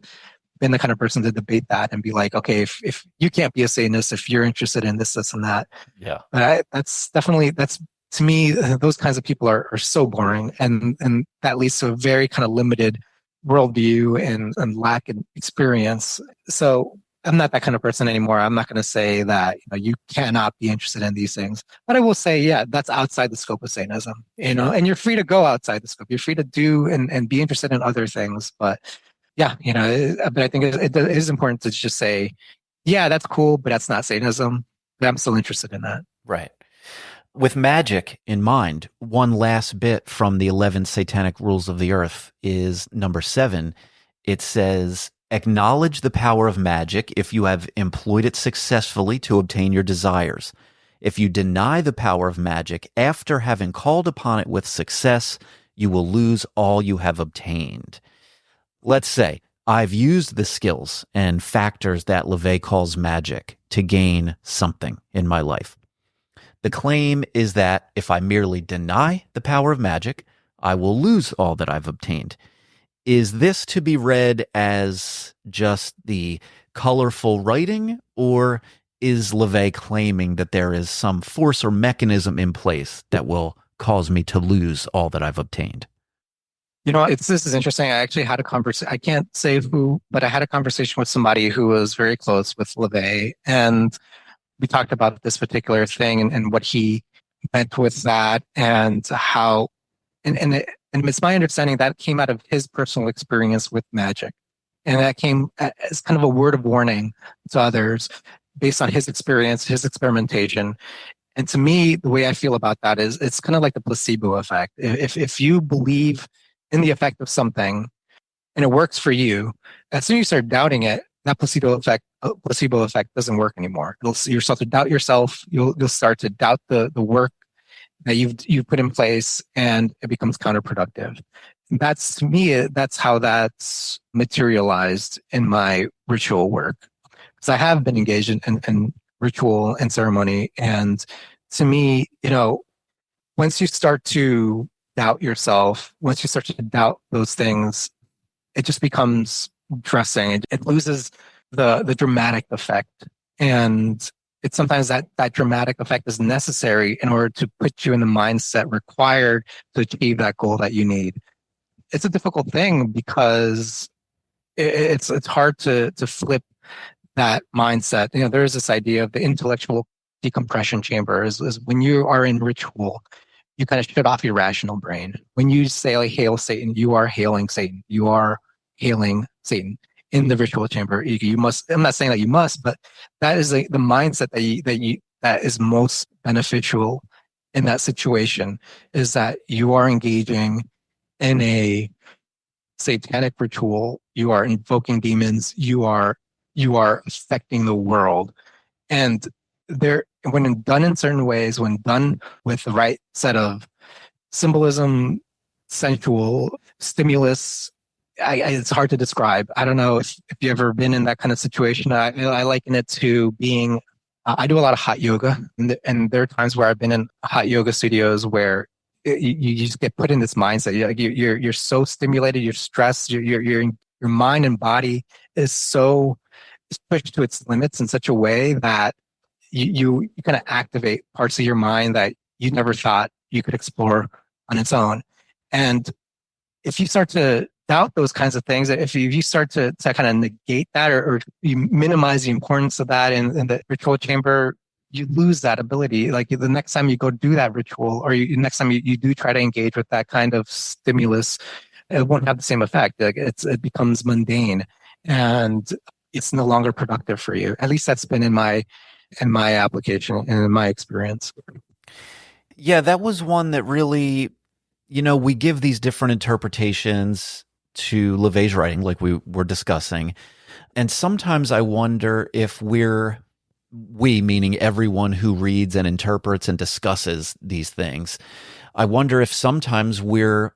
been the kind of person to debate that and be like, okay, if you can't be a Satanist, if you're interested in this, and that. Yeah. But that's to me, those kinds of people are so boring. And that leads to a very kind of limited worldview and lack of experience. So I'm not that kind of person anymore. I'm not going to say that you cannot be interested in these things, but I will say, yeah, that's outside the scope of Satanism. And you're free to go outside the scope. You're free to do and be interested in other things. But yeah, but I think it is important to just say, yeah, that's cool, but that's not Satanism. But I'm still interested in that. Right. With magic in mind, one last bit from the 11 Satanic Rules of the Earth is number 7. It says, acknowledge the power of magic if you have employed it successfully to obtain your desires. If you deny the power of magic after having called upon it with success, you will lose all you have obtained. Let's say I've used the skills and factors that LaVey calls magic to gain something in my life. The claim is that if I merely deny the power of magic, I will lose all that I've obtained. Is this to be read as just the colorful writing, or is LaVey claiming that there is some force or mechanism in place that will cause me to lose all that I've obtained? This is interesting. I actually had a conversation. I can't say who, but I had a conversation with somebody who was very close with LaVey, and we talked about this particular thing and what he meant with that, and how, and it's my understanding that came out of his personal experience with magic, and that came as kind of a word of warning to others based on his experience, his experimentation. And to me, the way I feel about that is it's kind of like the placebo effect. If you believe in the effect of something and it works for you, as soon as you start doubting it, that placebo effect doesn't work anymore. You'll start to doubt yourself. You'll start to doubt the work that you've put in place, and it becomes counterproductive. And that's, to me, that's how that's materialized in my ritual work, because I have been engaged in ritual and ceremony. And to me, once you start to doubt yourself, once you start to doubt those things, it just becomes dressing. It loses the dramatic effect. And it's sometimes that dramatic effect is necessary in order to put you in the mindset required to achieve that goal that you need. It's a difficult thing because it's hard to flip that mindset. There is this idea of the intellectual decompression chamber is when you are in ritual, you kind of shut off your rational brain. When you say, like, hail Satan, you are hailing Satan. You are hailing Satan in the ritual chamber. You must, I'm not saying that you must, but that is the mindset that is most beneficial in that situation, is that you are engaging in a satanic ritual. You are invoking demons. You are affecting the world. And when done in certain ways, when done with the right set of symbolism, sensual stimulus, it's hard to describe. I don't know if you've ever been in that kind of situation. I liken it to being, I do a lot of hot yoga, and there are times where I've been in hot yoga studios where you just get put in this mindset. You're so stimulated, you're stressed, your mind and body is pushed to its limits in such a way that you kind of activate parts of your mind that you never thought you could explore on its own. And if you start to doubt those kinds of things, if you start to kind of negate that, or you minimize the importance of that in the ritual chamber, you lose that ability. Like the next time you go do that ritual, or next time you do try to engage with that kind of stimulus, it won't have the same effect. Like it becomes mundane, and it's no longer productive for you. At least that's been in my application and in my experience. Yeah, that was one that really, we give these different interpretations to LaVeyan's writing, like we were discussing. And sometimes I wonder if we, meaning everyone who reads and interprets and discusses these things, I wonder if sometimes we're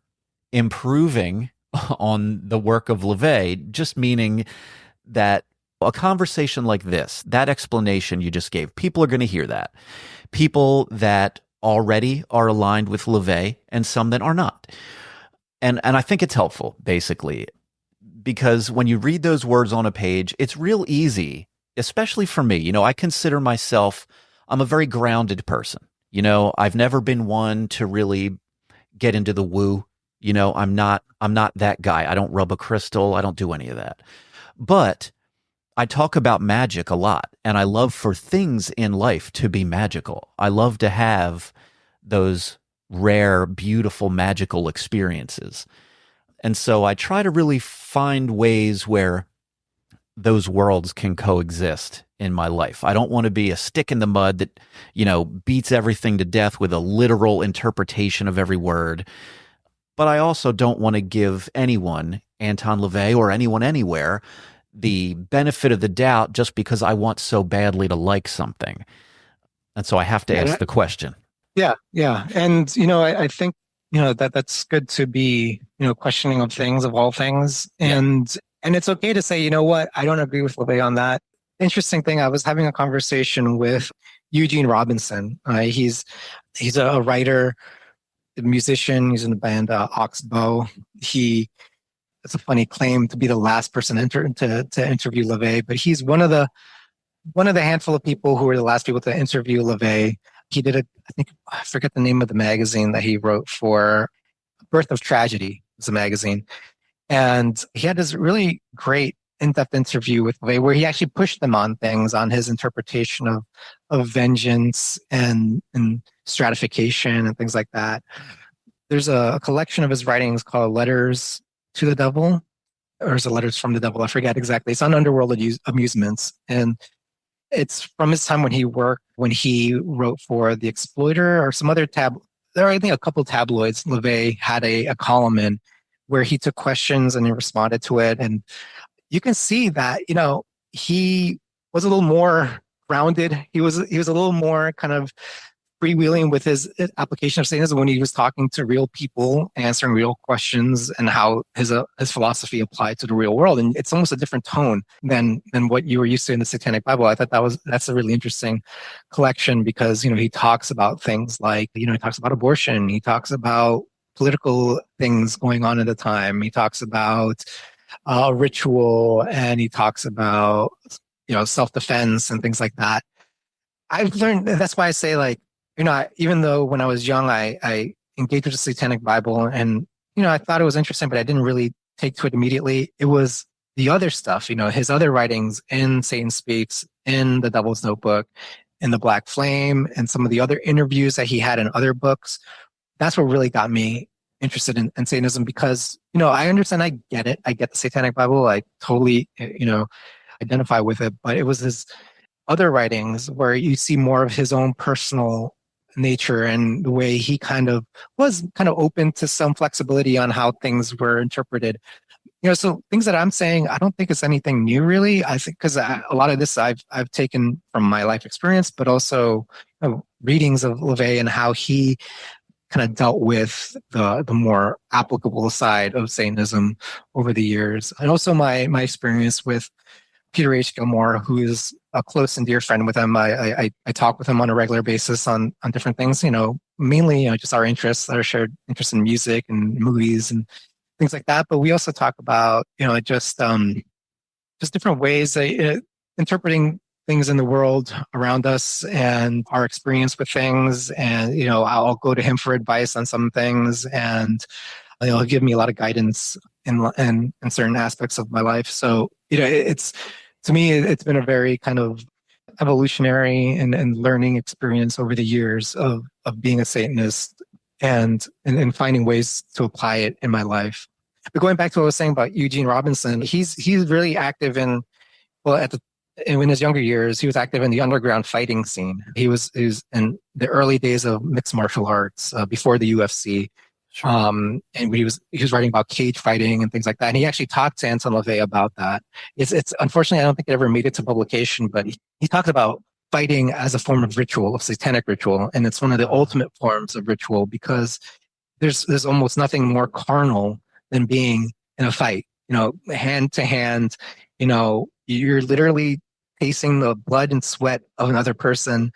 improving on the work of LaVeyan, just meaning that a conversation like this, that explanation you just gave, people are going to hear that. People that already are aligned with LaVeyan and some that are not. And I think it's helpful, basically, because when you read those words on a page, it's real easy, especially for me. I consider myself, I'm a very grounded person. I've never been one to really get into the woo. I'm not that guy. I don't rub a crystal. I don't do any of that. But I talk about magic a lot, and I love for things in life to be magical. I love to have those rare, beautiful, magical experiences. And so I try to really find ways where those worlds can coexist in my life. I don't want to be a stick in the mud that, beats everything to death with a literal interpretation of every word. But I also don't want to give anyone, Anton LaVeyan or anyone anywhere, the benefit of the doubt just because I want so badly to like something. And so I have to ask the question. Yeah. And, I think, that's good to be, questioning of things, of all things. And it's okay to say, you know what, I don't agree with LaVeyan on that. Interesting thing, I was having a conversation with Eugene Robinson. He's a writer, a musician. He's in the band Oxbow. It's a funny claim to be the last person to interview LaVeyan, but he's one of the handful of people who were the last people to interview LaVeyan. He did I forget the name of the magazine that he wrote for. Birth of Tragedy was a magazine, and he had this really great in-depth interview with LaVeyan where he actually pushed them on things, on his interpretation of vengeance and stratification and things like that. There's a collection of his writings called Letters to the Devil, or is it Letters from the Devil? I forget exactly. It's on Underworld Amusements, and it's from his time when he wrote for The Exploiter or some other there are, I think, a couple tabloids. LaVeyan had a column in where he took questions and he responded to it, and you can see that he was a little more grounded. He was a little more kind of freewheeling with his application of Satanism when he was talking to real people, answering real questions, and how his philosophy applied to the real world. And it's almost a different tone than what you were used to in the Satanic Bible. I thought that's a really interesting collection because he talks about things like he talks about abortion, he talks about political things going on at the time, he talks about ritual, and he talks about self-defense and things like that. I've learned that's why I say, like, even though when I was young, I engaged with the Satanic Bible and, I thought it was interesting, but I didn't really take to it immediately. It was the other stuff, his other writings in Satan Speaks, in The Devil's Notebook, in The Black Flame, and some of the other interviews that he had in other books. That's what really got me interested in Satanism because, I understand, I get it. I get the Satanic Bible. I totally, identify with it, but it was his other writings where you see more of his own personal nature and the way he was open to some flexibility on how things were interpreted. So things that I'm saying, I don't think it's anything new, really. I think because a lot of this I've taken from my life experience, but also readings of LaVeyan and how he kind of dealt with the more applicable side of Satanism over the years, and also my experience with Peter H. Gilmore, who is a close and dear friend with him. I talk with him on a regular basis on different things, mainly just our shared interest in music and movies and things like that. But we also talk about, just different ways interpreting things in the world around us and our experience with things. And, I'll go to him for advice on some things. And He'll give me a lot of guidance in certain aspects of my life. So, it's, to me, it's been a very kind of evolutionary and learning experience over the years of being a Satanist and finding ways to apply it in my life. But going back to what I was saying about Eugene Robinson, he's really active well, in his younger years, he was active in the underground fighting scene. He was in the early days of mixed martial arts, before the UFC. Sure. And he was writing about cage fighting and things like that. And he actually talked to Anton LaVey about that. It's unfortunately, I don't think it ever made it to publication, but he talked about fighting as a form of ritual, of satanic ritual. And it's one of the ultimate forms of ritual, because there's almost nothing more carnal than being in a fight, hand to hand. You're literally tasting the blood and sweat of another person,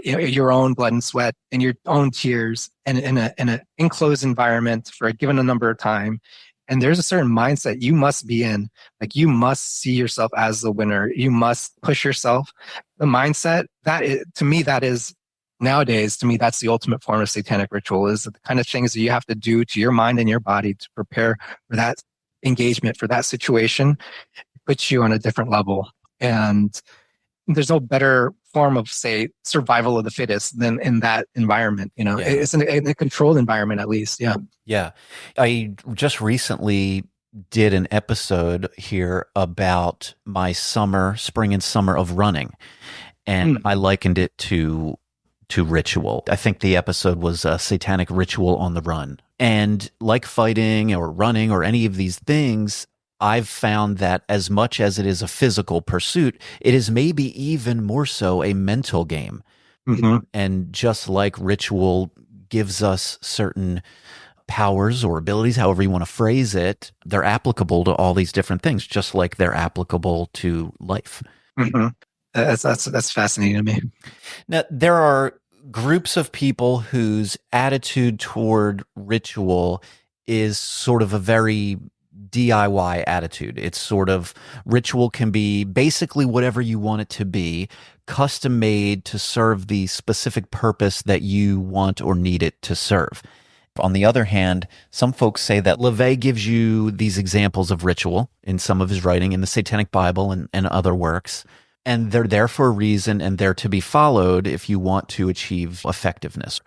your own blood and sweat and your own tears, and in an enclosed environment for a given number of time. And there's a certain mindset you must be in. Like, you must see yourself as the winner. You must push yourself. The mindset nowadays, to me, that's the ultimate form of satanic ritual, is the kind of things that you have to do to your mind and your body to prepare for that engagement, for that situation. It puts you on a different level. And there's no better form of, say, survival of the fittest than in that environment. Yeah. It's in a controlled environment, at least. Yeah. Yeah. I just recently did an episode here about my spring and summer of running. And I likened it to ritual. I think the episode was a satanic ritual on the run. And like fighting or running or any of these things, I've found that as much as it is a physical pursuit, it is maybe even more so a mental game. Mm-hmm. And just like ritual gives us certain powers or abilities, however you want to phrase it, they're applicable to all these different things, just like they're applicable to life. Mm-hmm. That's fascinating to me. Now, there are groups of people whose attitude toward ritual is sort of a very DIY attitude. It's sort of, ritual can be basically whatever you want it to be, custom made to serve the specific purpose that you want or need it to serve. On the other hand, some folks say that LaVey gives you these examples of ritual in some of his writing in the Satanic Bible and other works, and they're there for a reason and they're to be followed if you want to achieve effectiveness.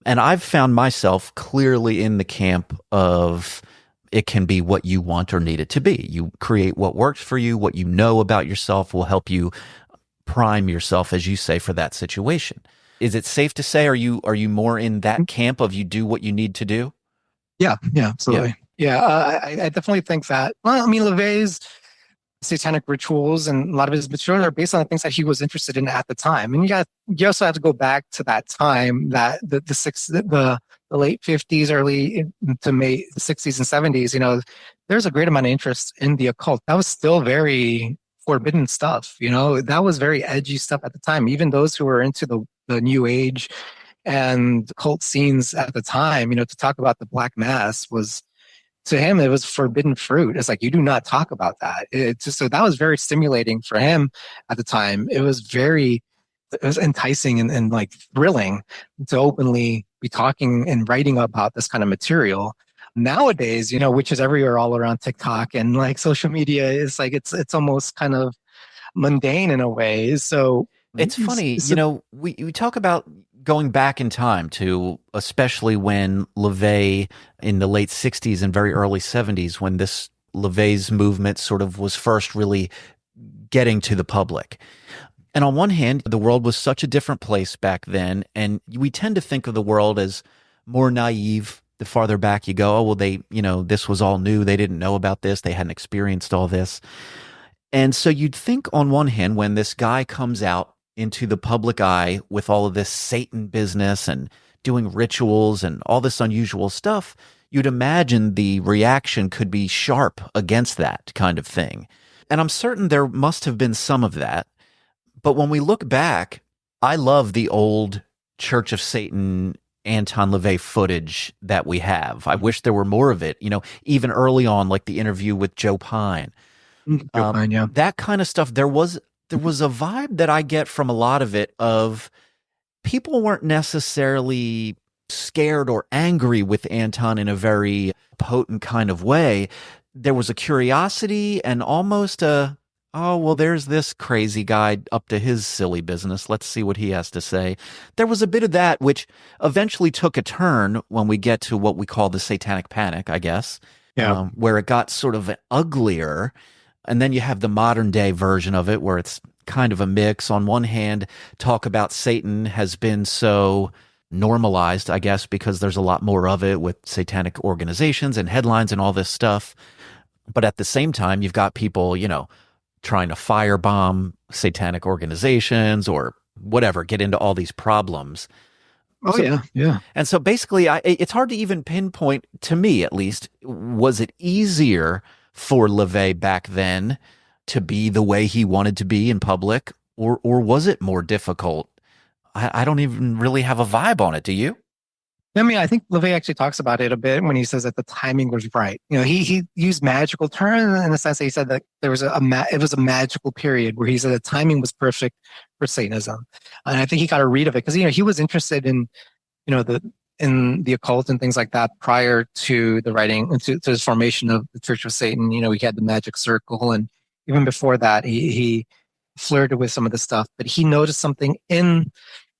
And I've found myself clearly in the camp of, it can be what you want or need it to be. You create what works for you. What you know about yourself will help you prime yourself, as you say, for that situation. Is it safe to say, are you more in that camp of you do what you need to do? Yeah, absolutely. Yeah, I definitely think that. Well, I mean, LaVey's satanic rituals and a lot of his material are based on the things that he was interested in at the time. And you also have to go back to that time, that the late 50s, early to May 60s and 70s. There's a great amount of interest in the occult. That was still very forbidden stuff. That was very edgy stuff at the time. Even those who were into the New Age and cult scenes at the time, to talk about the Black Mass was, to him, it was forbidden fruit. It's like, you do not talk about that. So that was very stimulating for him at the time. It was enticing and like thrilling to openly be talking and writing about this kind of material. Nowadays, which is everywhere, all around TikTok and like social media, is like, it's almost kind of mundane in a way. So it's funny, we talk about going back in time to, especially when LaVey in the late 60s and very early 70s, when this LaVey's movement sort of was first really getting to the public. And on one hand, the world was such a different place back then, and we tend to think of the world as more naive. The farther back you go, oh, well, this was all new. They didn't know about this. They hadn't experienced all this. And so you'd think on one hand, when this guy comes out into the public eye with all of this Satan business and doing rituals and all this unusual stuff, you'd imagine the reaction could be sharp against that kind of thing. And I'm certain there must have been some of that. But when we look back, I love the old Church of Satan Anton LaVey footage that we have. I wish there were more of it, even early on, like the interview with Joe Pine. Joe Pine, yeah. That kind of stuff. There was a vibe that I get from a lot of it of people weren't necessarily scared or angry with Anton in a very potent kind of way. There was a curiosity and almost a, oh, well, there's this crazy guy up to his silly business. Let's see what he has to say. There was a bit of that, which eventually took a turn when we get to what we call the Satanic Panic, I guess, where it got sort of uglier. And then you have the modern day version of it where it's kind of a mix. On one hand, talk about Satan has been so normalized, I guess, because there's a lot more of it with satanic organizations and headlines and all this stuff. But at the same time, you've got people, trying to firebomb satanic organizations or whatever, get into all these problems. Yeah. And so basically, it's hard to even pinpoint, to me at least, was it easier for LaVeyan back then to be the way he wanted to be in public, or was it more difficult? I don't even really have a vibe on it. Do you? I mean, I think LaVeyan actually talks about it a bit when he says that the timing was right. He used magical terms in the sense that he said that there was it was a magical period where he said the timing was perfect for Satanism, and I think he got a read of it because he was interested in the occult and things like that prior to the writing to his formation of the Church of Satan. He had the Magic Circle, and even before that, he flirted with some of the stuff, but he noticed something in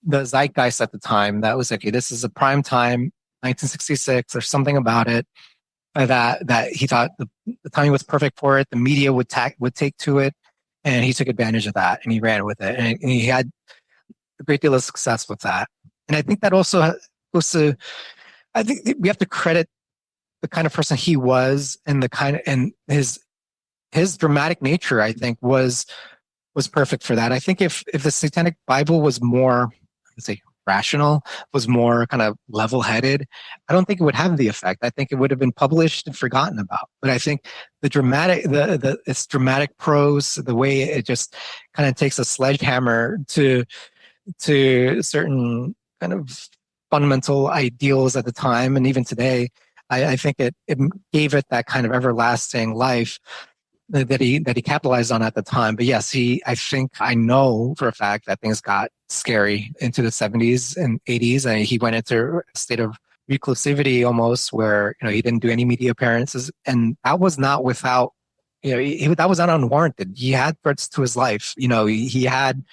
the zeitgeist at the time that was okay. This is a prime time, 1966. There's something about it that he thought the timing was perfect for it. The media would take to it, and he took advantage of that and he ran with it, and he had a great deal of success with that. And I think that also goes to, I think we have to credit the kind of person he was and his dramatic nature. I think was perfect for that. I think if the Satanic Bible was more, let's say, rational, was more kind of level-headed, I don't think it would have the effect. I think it would have been published and forgotten about. But I think its dramatic prose, the way it just kind of takes a sledgehammer to certain kind of fundamental ideals at the time, and even today, I think it gave it that kind of everlasting life that he capitalized on at the time. But yes, I know for a fact that things got scary into the 70s and 80s, and he went into a state of reclusivity almost, where he didn't do any media appearances, and that was not without that was not unwarranted. He had threats to his life. He had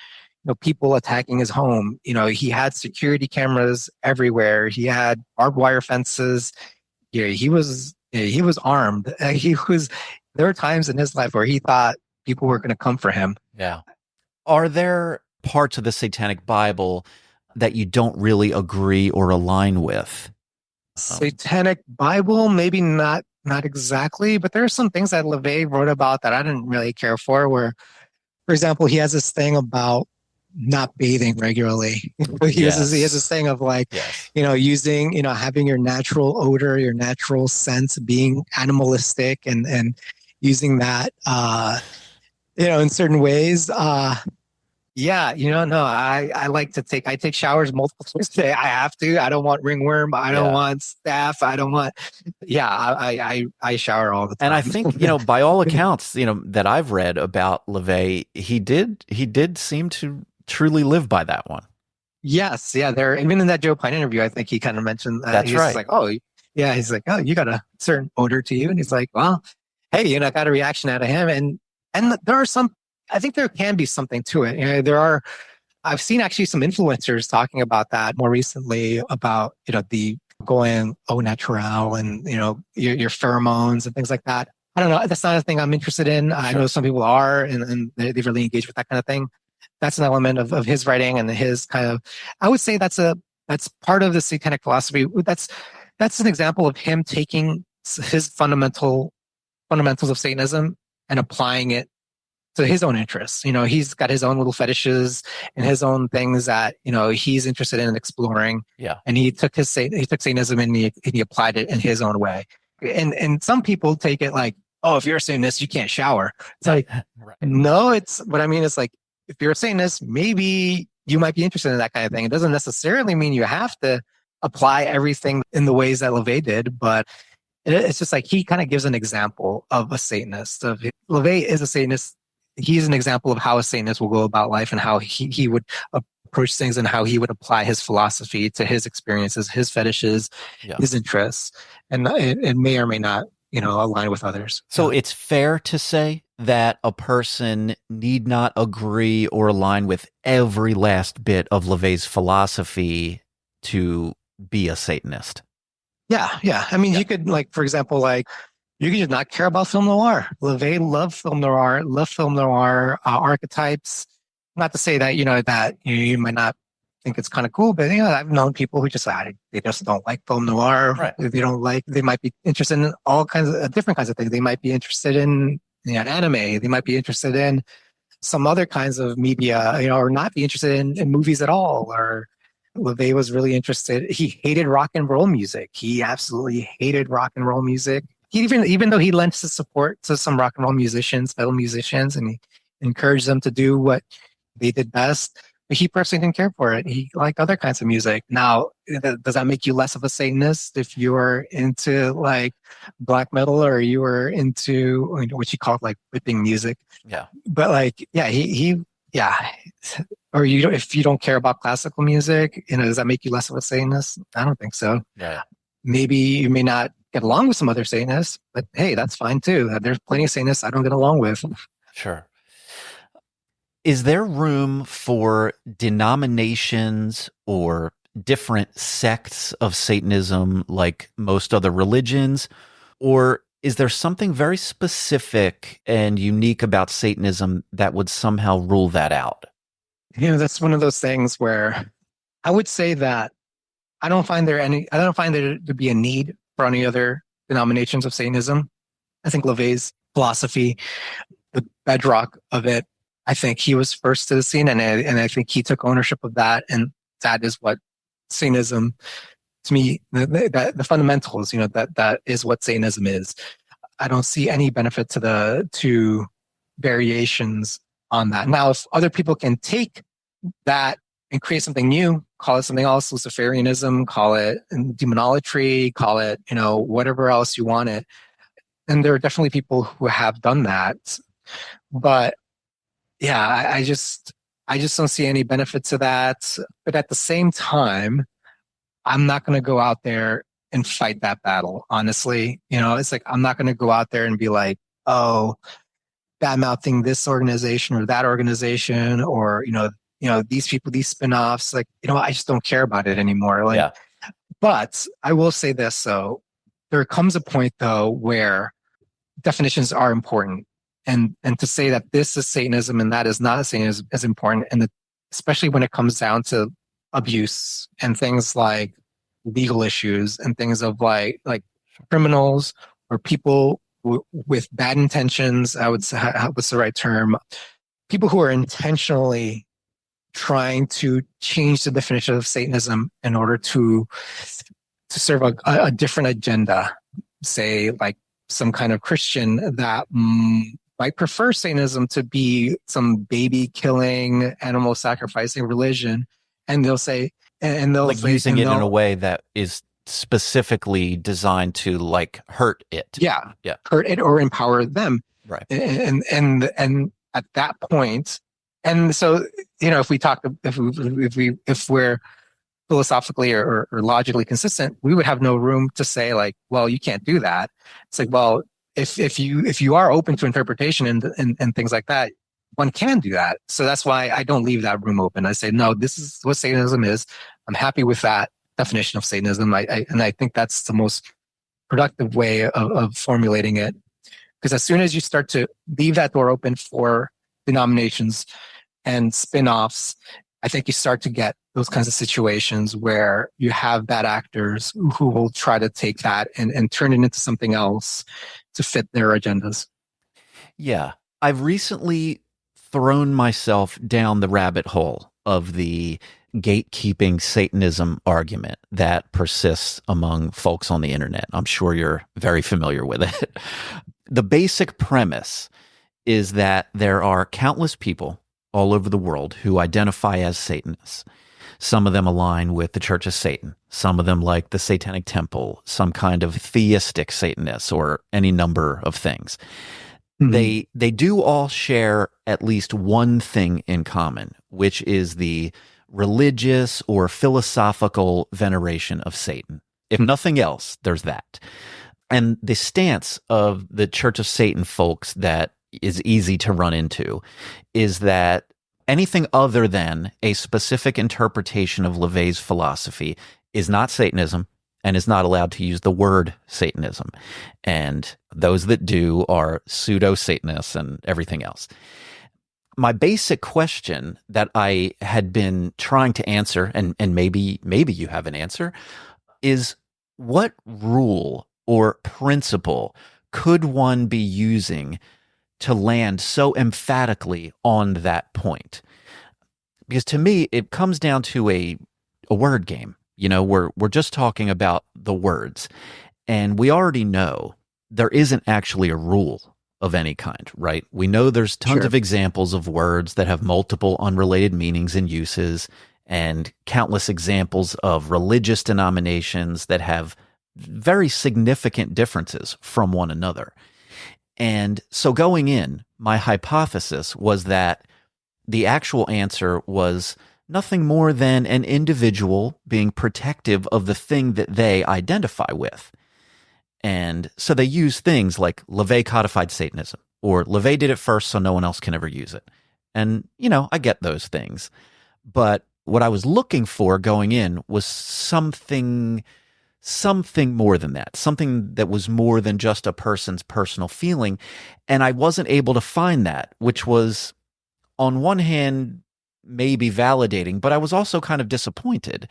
people attacking his home. He had security cameras everywhere. He had barbed wire fences. He was armed. There were times in his life where he thought people were going to come for him. Yeah. Are there parts of the Satanic Bible that you don't really agree or align with? Satanic Bible, maybe not exactly, but there are some things that LaVeyan wrote about that I didn't really care for, where, for example, he has this thing about not bathing regularly. He has this thing of using, having your natural odor, your natural sense, being animalistic and using that, in certain ways. I like to take showers multiple times a day. I have to. I don't want ringworm. I don't want staph. I don't want. I shower all the time. And I think by all accounts, that I've read about LaVeyan, he did seem to truly live by that one. Yes, yeah. There, even in that Joe Pine interview, I think he kind of mentioned that. That's he's right. Like, he's like, oh, you got a certain odor to you, and he's like, well, hey, I got a reaction out of him, and there are some. I think there can be something to it. I've seen actually some influencers talking about that more recently, about the going au naturel and your pheromones and things like that. I don't know. That's not a thing I'm interested in. Sure. I know some people are, and they really engage with that kind of thing. That's an element of his writing and his kind of. I would say that's part of the Satanic philosophy. That's an example of him taking his fundamentals of Satanism and applying it to his own interests. He's got his own little fetishes and his own things that he's interested in exploring. Yeah, and he took Satanism and he applied it in his own way. And some people take it like, oh, if you're a Satanist, you can't shower. It's like, right. No, it's what I mean. It's like, if you're a Satanist, maybe you might be interested in that kind of thing. It doesn't necessarily mean you have to apply everything in the ways that LaVeyan did, but it's just like he kind of gives an example of a Satanist. LaVeyan is a Satanist. He's an example of how a Satanist will go about life and how he would approach things and how he would apply his philosophy to his experiences, his fetishes, Yeah. his interests, and it may or may not, align with others. So it's fair to say that a person need not agree or align with every last bit of LaVeyan's philosophy to be a Satanist. Yeah. I mean, you could, for example, you can just not care about film noir. LaVeyan loved film noir archetypes. Not to say that, that you might not think it's kind of cool, but, I've known people who just, they just don't like film noir. Right. They might be interested in all kinds of different kinds of things. They might be interested in anime. They might be interested in some other kinds of media, or not be interested in movies at all. Or LaVeyan was really interested. He hated rock and roll music. He absolutely hated rock and roll music. He even though he lent his support to some rock and roll musicians, metal musicians, and he encouraged them to do what they did best, but he personally didn't care for it. He liked other kinds of music. Now, does that make you less of a Satanist if you were into black metal, or you were into what you call whipping music? Yeah. But or if you don't care about classical music, does that make you less of a Satanist? I don't think so. Yeah. Maybe you may not get along with some other Satanists, but hey, that's fine too. There's plenty of Satanists I don't get along with. Sure. Is there room for denominations or different sects of Satanism like most other religions? Or is there something very specific and unique about Satanism that would somehow rule that out? That's one of those things where I would say that I don't find there to be a need for any other denominations of Satanism. I think LaVeyan's philosophy, the bedrock of it, I think he was first to the scene, and I think he took ownership of that, and that is what Satanism, to me, the fundamentals, that is what Satanism is. I don't see any benefit to variations on that. Now, if other people can take that and create something new, call it something else, Luciferianism, call it demonolatry, call it, whatever else you want it. And there are definitely people who have done that. But yeah, I just don't see any benefit to that. But at the same time, I'm not going to go out there and fight that battle, honestly. It's I'm not going to go out there and be like, oh, bad-mouthing this organization or that organization, or, these people, these spin-offs, I just don't care about it anymore. Yeah. But I will say this, so there comes a point though where definitions are important. And to say that this is Satanism and that is not Satanism is important. And especially when it comes down to abuse and things like legal issues and things of like criminals or people with bad intentions. I would say, what's the right term? People who are intentionally trying to change the definition of Satanism in order to serve a different agenda. Say some kind of Christian that might prefer Satanism to be some baby killing, animal sacrificing religion. And they'll say, and they'll say, using it in a way that is specifically designed to hurt it. Yeah. Yeah. Hurt it or empower them. Right. And at that point, and so, if we're philosophically or logically consistent, we would have no room to say well, you can't do that. It's well, if you are open to interpretation and things like that, one can do that. So that's why I don't leave that room open. I say, no, this is what Satanism is. I'm happy with that definition of Satanism. And I think that's the most productive way of formulating it. Because as soon as you start to leave that door open for denominations and spin-offs, I think you start to get those kinds of situations where you have bad actors who will try to take that and turn it into something else to fit their agendas. Yeah. I've recently thrown myself down the rabbit hole of the gatekeeping Satanism argument that persists among folks on the internet. I'm sure you're very familiar with it. The basic premise is that there are countless people all over the world who identify as Satanists. Some of them align with the Church of Satan. Some of them like the Satanic Temple, some kind of theistic Satanists, or any number of things. Mm-hmm. They do all share at least one thing in common, which is the religious or philosophical veneration of Satan. If nothing else, there's that. And the stance of the Church of Satan folks that is easy to run into is that anything other than a specific interpretation of LaVeyan's philosophy is not Satanism and is not allowed to use the word Satanism. And those that do are pseudo-Satanists and everything else. My basic question that I had been trying to answer, and maybe you have an answer, is what rule or principle could one be using to land so emphatically on that point? Because to me, it comes down to a word game. You know, we're just talking about the words, and we already know there isn't actually a rule of any kind, right? We know there's tons of examples of words that have multiple unrelated meanings and uses, and countless examples of religious denominations that have very significant differences from one another. And so going in, my hypothesis was that the actual answer was nothing more than an individual being protective of the thing that they identify with. And so they use things like LaVeyan codified Satanism, or LaVeyan did it first so no one else can ever use it. And, you know, I get those things. But what I was looking for going in was something more than that, something that was more than just a person's personal feeling. And I wasn't able to find that, which was on one hand maybe validating, but I was also kind of disappointed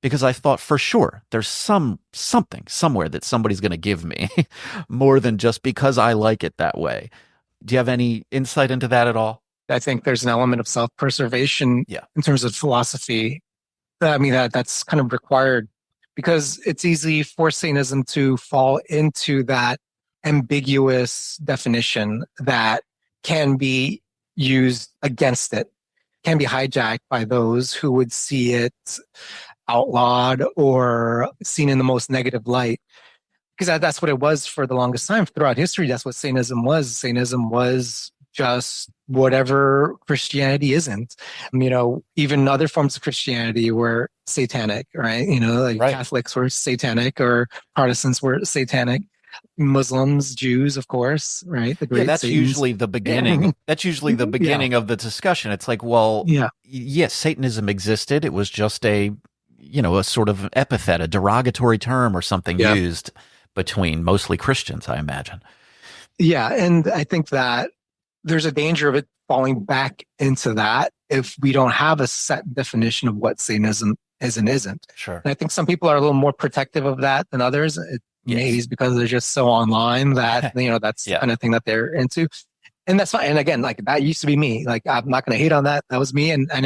because I thought for sure there's something somewhere that somebody's going to give me more than just because I like it that way. Do you have any insight into that at all? I think there's an element of self-preservation in terms of philosophy. I mean, that's kind of required because it's easy for Satanism to fall into that ambiguous definition that can be used against it, can be hijacked by those who would see it outlawed or seen in the most negative light. Because that's what it was for the longest time. Throughout history, that's what Satanism was. Satanism was just whatever Christianity isn't. You know, even other forms of Christianity were satanic, right? You know, like Catholics were satanic or Protestants were satanic. Muslims, Jews, of course, right? The great that's Satans. Usually the beginning. That's usually the beginning of the discussion. It's like, well, yes, Satanism existed. It was just a sort of epithet, a derogatory term or something used between mostly Christians, I imagine. Yeah, and I think that there's a danger of it falling back into that if we don't have a set definition of what Satanism is and isn't. Sure. And I think some people are a little more protective of that than others. Maybe it's because they're just so online that, that's the kind of thing that they're into. And that's fine. And again, like that used to be me. Like, I'm not going to hate on that. That was me. And I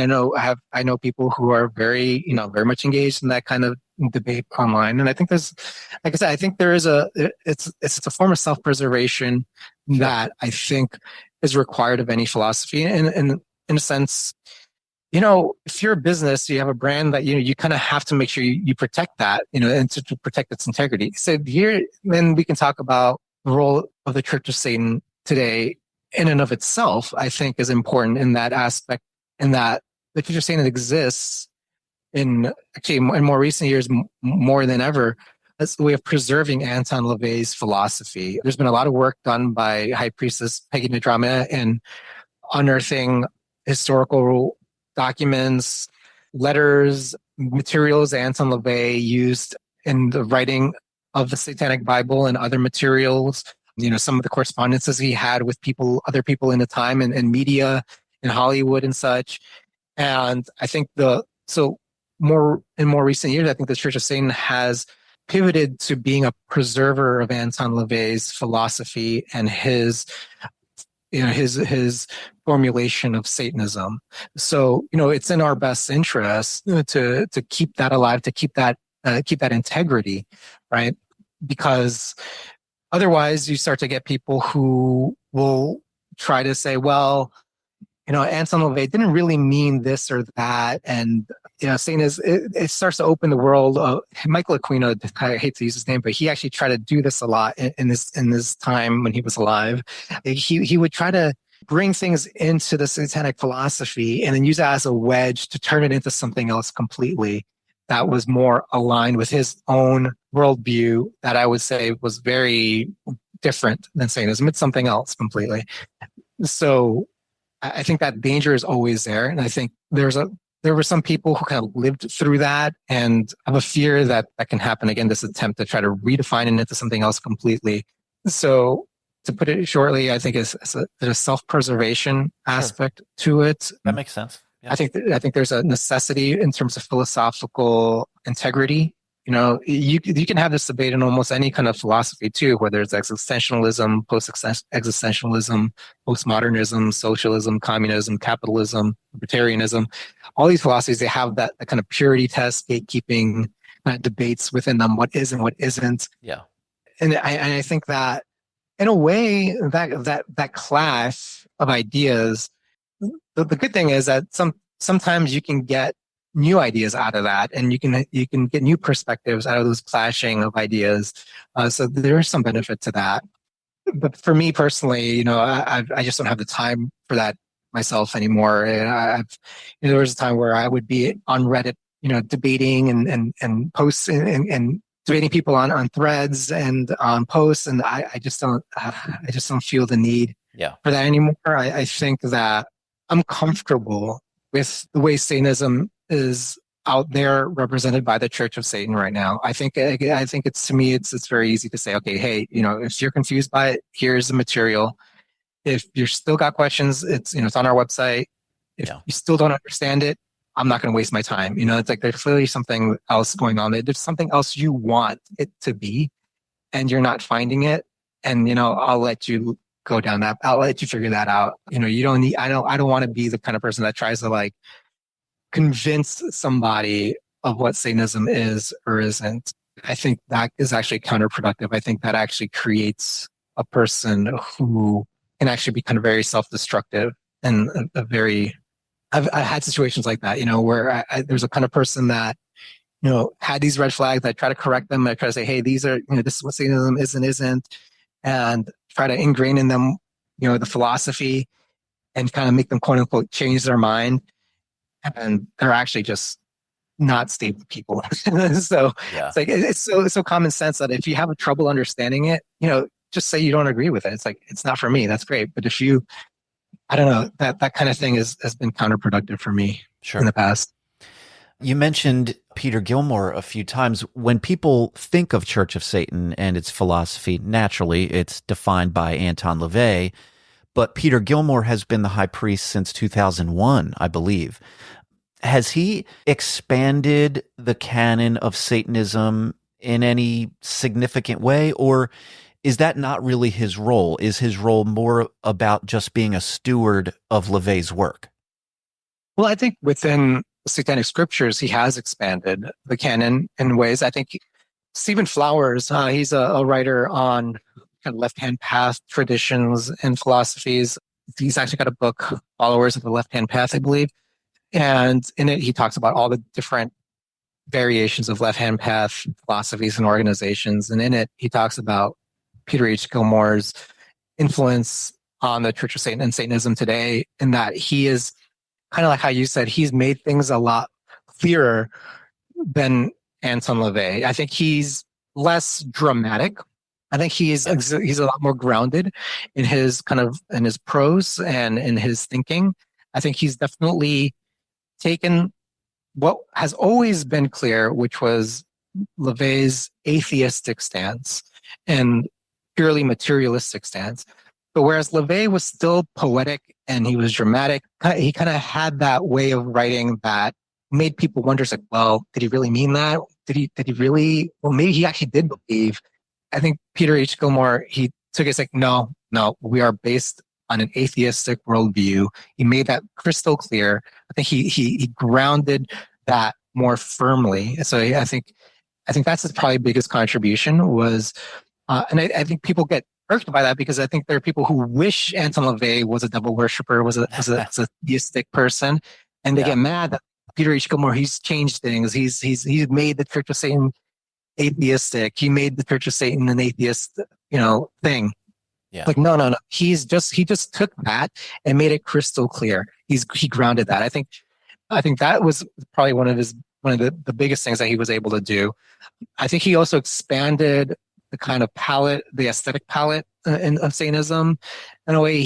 know people who are very, very much engaged in that kind of debate online. And I think there's, like I said, I think there is it's a form of self-preservation that I think is required of any philosophy. And in a sense, if you're a business, you have a brand that, you kind of have to make sure you protect that, and to protect its integrity. So here, then we can talk about the role of the Church of Satan today in and of itself, I think is important in that aspect, in that the Church of Satan exists in more recent years, more than ever, as a way of preserving Anton LaVeyan's philosophy. There's been a lot of work done by High Priestess Peggy Nadrama in unearthing historical documents, letters, materials Anton LaVeyan used in the writing of the Satanic Bible and other materials. Some of the correspondences he had with other people in the time and media in Hollywood and such. And I think in more recent years, I think the Church of Satan has pivoted to being a preserver of Anton LaVeyan's philosophy and his formulation of Satanism. So, it's in our best interest to keep that alive, to keep that integrity, right? Because otherwise you start to get people who will try to say, well, Anton LaVeyan didn't really mean this or that. And, saying it starts to open the world. Michael Aquino, I hate to use his name, but he actually tried to do this a lot in this time when he was alive. He would try to bring things into the satanic philosophy and then use that as a wedge to turn it into something else completely that was more aligned with his own worldview that I would say was very different than Satanism. It's something else completely. So I think that danger is always there. And I think there were some people who kind of lived through that and have a fear that that can happen again, this attempt to try to redefine it into something else completely. So to put it shortly, I think there's a self-preservation aspect to it. That makes sense. Yeah. I think there's a necessity in terms of philosophical integrity. You know, you can have this debate in almost any kind of philosophy too, whether it's existentialism, post-existentialism, postmodernism, socialism, communism, capitalism, libertarianism. All these philosophies, they have that kind of purity test, gatekeeping debates within them, what is and what isn't. Yeah. And I think that in a way that clash of ideas, the good thing is that sometimes you can get new ideas out of that, and you can get new perspectives out of those clashing of ideas. So there is some benefit to that. But for me personally, you know, I just don't have the time for that myself anymore. And there was a time where I would be on Reddit, you know, debating and posts and debating people on threads and on posts, and I just don't feel the need for that anymore. I think that I'm comfortable with the way Satanism is out there represented by the Church of Satan right now. I think it's, to me, it's very easy to say, okay, hey, you know, if you're confused by it, here's the material. If you're still got questions, it's on our website. If you still don't understand it, I'm not going to waste my time. You know, it's like there's clearly something else going on. There's something else you want it to be, and you're not finding it. And, you know, I'll let you go down that. I'll let you figure that out. You know, you don't need, I don't want to be the kind of person that tries to like convince somebody of what Satanism is or isn't. I think that is actually counterproductive. I think that actually creates a person who can actually be kind of very self-destructive and I've had situations like that, you know, where there's a kind of person that, you know, had these red flags. I try to correct them. I try to say, hey, these are, you know, this is what Satanism is and isn't, and try to ingrain in them, you know, the philosophy and kind of make them, quote unquote, change their mind. And they're actually just not stable people. So it's like, it's so common sense that if you have a trouble understanding it, you know, just say you don't agree with it. It's like, it's not for me. That's great. But if you, I don't know, that kind of thing has been counterproductive for me in the past. You mentioned Peter Gilmore a few times. When people think of Church of Satan and its philosophy, naturally, it's defined by Anton LaVey, but Peter Gilmore has been the high priest since 2001, I believe. Has he expanded the canon of Satanism in any significant way, or is that not really his role? Is his role more about just being a steward of LaVey's work? Well, I think within Satanic scriptures, he has expanded the canon in ways. I think Stephen Flowers, he's a writer on kind of left-hand path traditions and philosophies. He's actually got a book, Followers of the Left-Hand Path, I believe. And in it, he talks about all the different variations of left-hand path philosophies and organizations. And in it, he talks about Peter H. Gilmore's influence on the Church of Satan and Satanism today, in that he is kind of like how you said, he's made things a lot clearer than Anton LaVey. I think he's less dramatic. I think he's a lot more grounded in his prose and in his thinking. I think he's definitely taken what has always been clear, which was LaVey's atheistic stance and purely materialistic stance. But whereas LaVey was still poetic and he was dramatic, he kind of had that way of writing that made people wonder, like, well, did he really mean that? Did he really? Well, maybe he actually did believe. I think Peter H. Gilmore, he took it like, no, we are based on an atheistic worldview. He made that crystal clear. I think he grounded that more firmly. So I think that's his probably biggest contribution was, and I think people get irked by that because I think there are people who wish Anton LaVey was a devil worshiper, was a theistic person, and they get mad that Peter H. Gilmore, he's changed things. He's made the Church of Satan atheistic. He made the Church of Satan an atheist, thing. Yeah. Like, no. He just took that and made it crystal clear. He grounded that. I think that was probably one of the biggest things that he was able to do. I think he also expanded the kind of palette, the aesthetic palette of Satanism. In a way,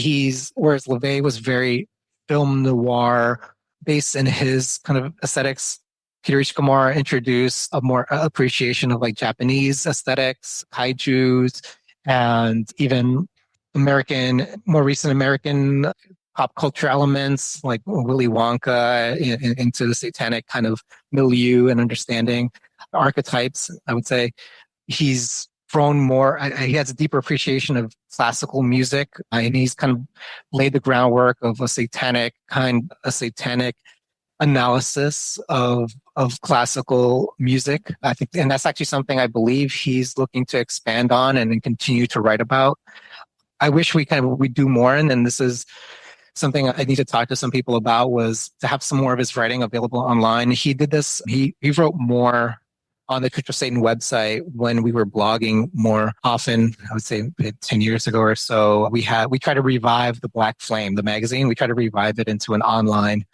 whereas LaVeyan was very film noir based in his kind of aesthetics. Peter Ishigamawa introduced a more appreciation of like Japanese aesthetics, kaijus, and even more recent American pop culture elements like Willy Wonka into the satanic kind of milieu and understanding archetypes. I would say he's thrown more. He has a deeper appreciation of classical music, and he's kind of laid the groundwork of a satanic analysis of classical music. I think, and that's actually something I believe he's looking to expand on and continue to write about. I wish we do more, and this is something I need to talk to some people about, was to have some more of his writing available online. He did this. He wrote more on the Church of Satan website when we were blogging more often. I would say 10 years ago or so. We tried to revive the Black Flame, the magazine. We tried to revive it into an online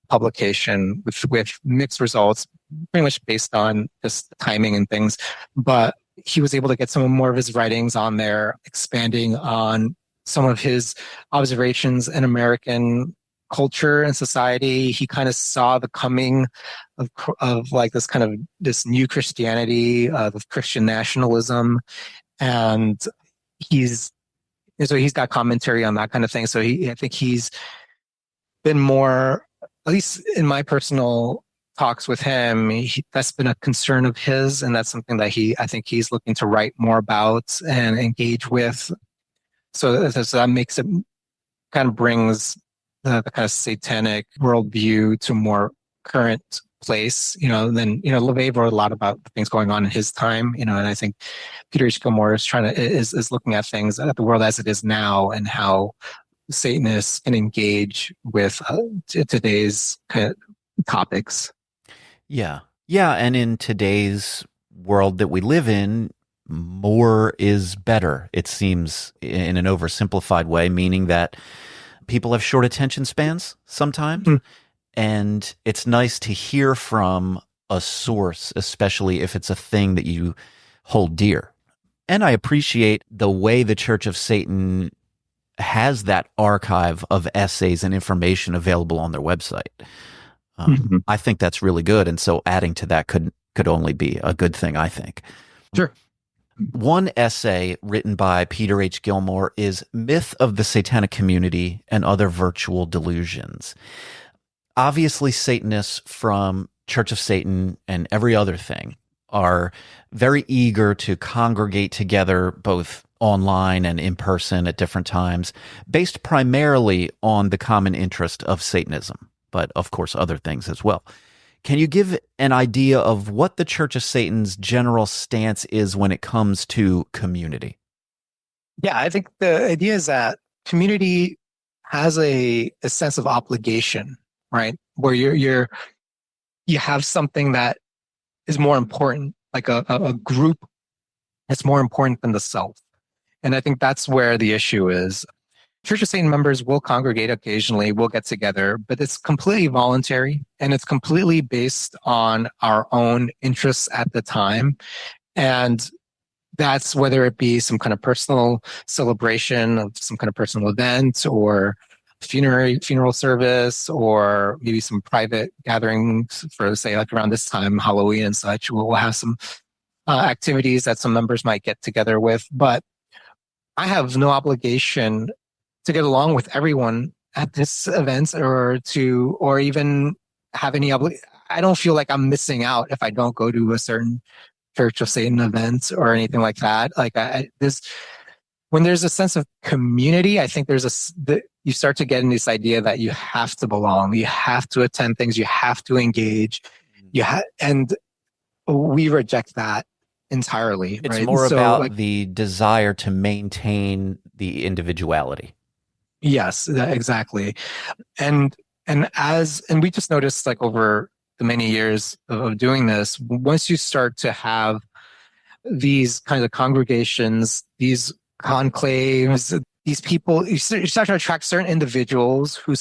publication with mixed results, pretty much based on just timing and things. But he was able to get some more of his writings on there, expanding on some of his observations in American culture and society. He kind of saw the coming of like this new Christianity, of Christian nationalism, and he's got commentary on that kind of thing. So I think he's been more, at least in my personal talks with him, that's been a concern of his, and that's something that I think he's looking to write more about and engage with. So that makes it, kind of brings the kind of satanic worldview to a more current place. Then LaVeyan wrote a lot about the things going on in his time. And I think Peter Ishigamawa is looking at things, at the world as it is now, and how Satanists can engage with today's kind of topics. Yeah. And in today's world that we live in, more is better, it seems, in an oversimplified way, meaning that people have short attention spans sometimes. Mm. And it's nice to hear from a source, especially if it's a thing that you hold dear. And I appreciate the way the Church of Satan has that archive of essays and information available on their website. I think that's really good. And so adding to that could only be a good thing, I think. Sure. One essay written by Peter H. Gilmore is Myth of the Satanic Community and Other Virtual Delusions. Obviously, Satanists from Church of Satan and every other thing are very eager to congregate together, both online and in person at different times, based primarily on the common interest of Satanism, but of course other things as well. Can you give an idea of what the Church of Satan's general stance is when it comes to community? Yeah, I think the idea is that community has a sense of obligation, right? Where you have something that is more important, like a group that's more important than the self. And I think that's where the issue is. Church of Satan members will congregate occasionally, we'll get together, but it's completely voluntary and it's completely based on our own interests at the time. And that's whether it be some kind of personal celebration of some kind of personal event, or funeral service, or maybe some private gatherings for, say, like around this time, Halloween and such. We'll have some activities that some members might get together with. But I have no obligation to get along with everyone at this event, or even have any I don't feel like I'm missing out if I don't go to a certain Church of Satan event or anything like that. Like when there's a sense of community, I think you start to get in this idea that you have to belong, you have to attend things, you have to engage, and we reject that entirely. It's right? more about the desire to maintain the individuality. Yes, exactly. And we just noticed, like, over the many years of doing this, once you start to have these kinds of congregations, these conclaves. These people, you start to attract certain individuals who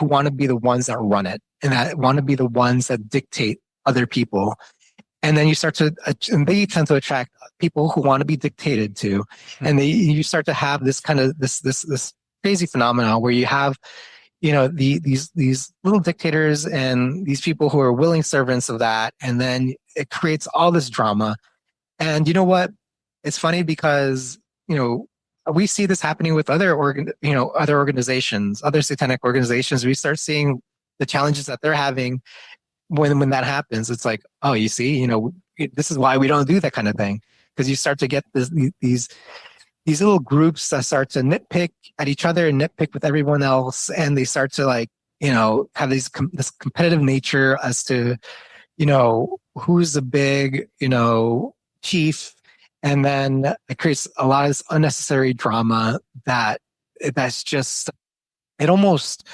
want to be the ones that run it and that want to be the ones that dictate other people. And then and they tend to attract people who want to be dictated to. And you start to have this kind of, this crazy phenomenon where you have, these little dictators and these people who are willing servants of that. And then it creates all this drama. And you know what? It's funny because, we see this happening with other organizations, other satanic organizations. We start seeing the challenges that they're having when that happens. It's like, oh, you see, this is why we don't do that kind of thing, because you start to get these little groups that start to nitpick at each other and nitpick with everyone else, and they start to have this competitive nature as to who's the big chief, and then it creates a lot of this unnecessary drama that's just, it almost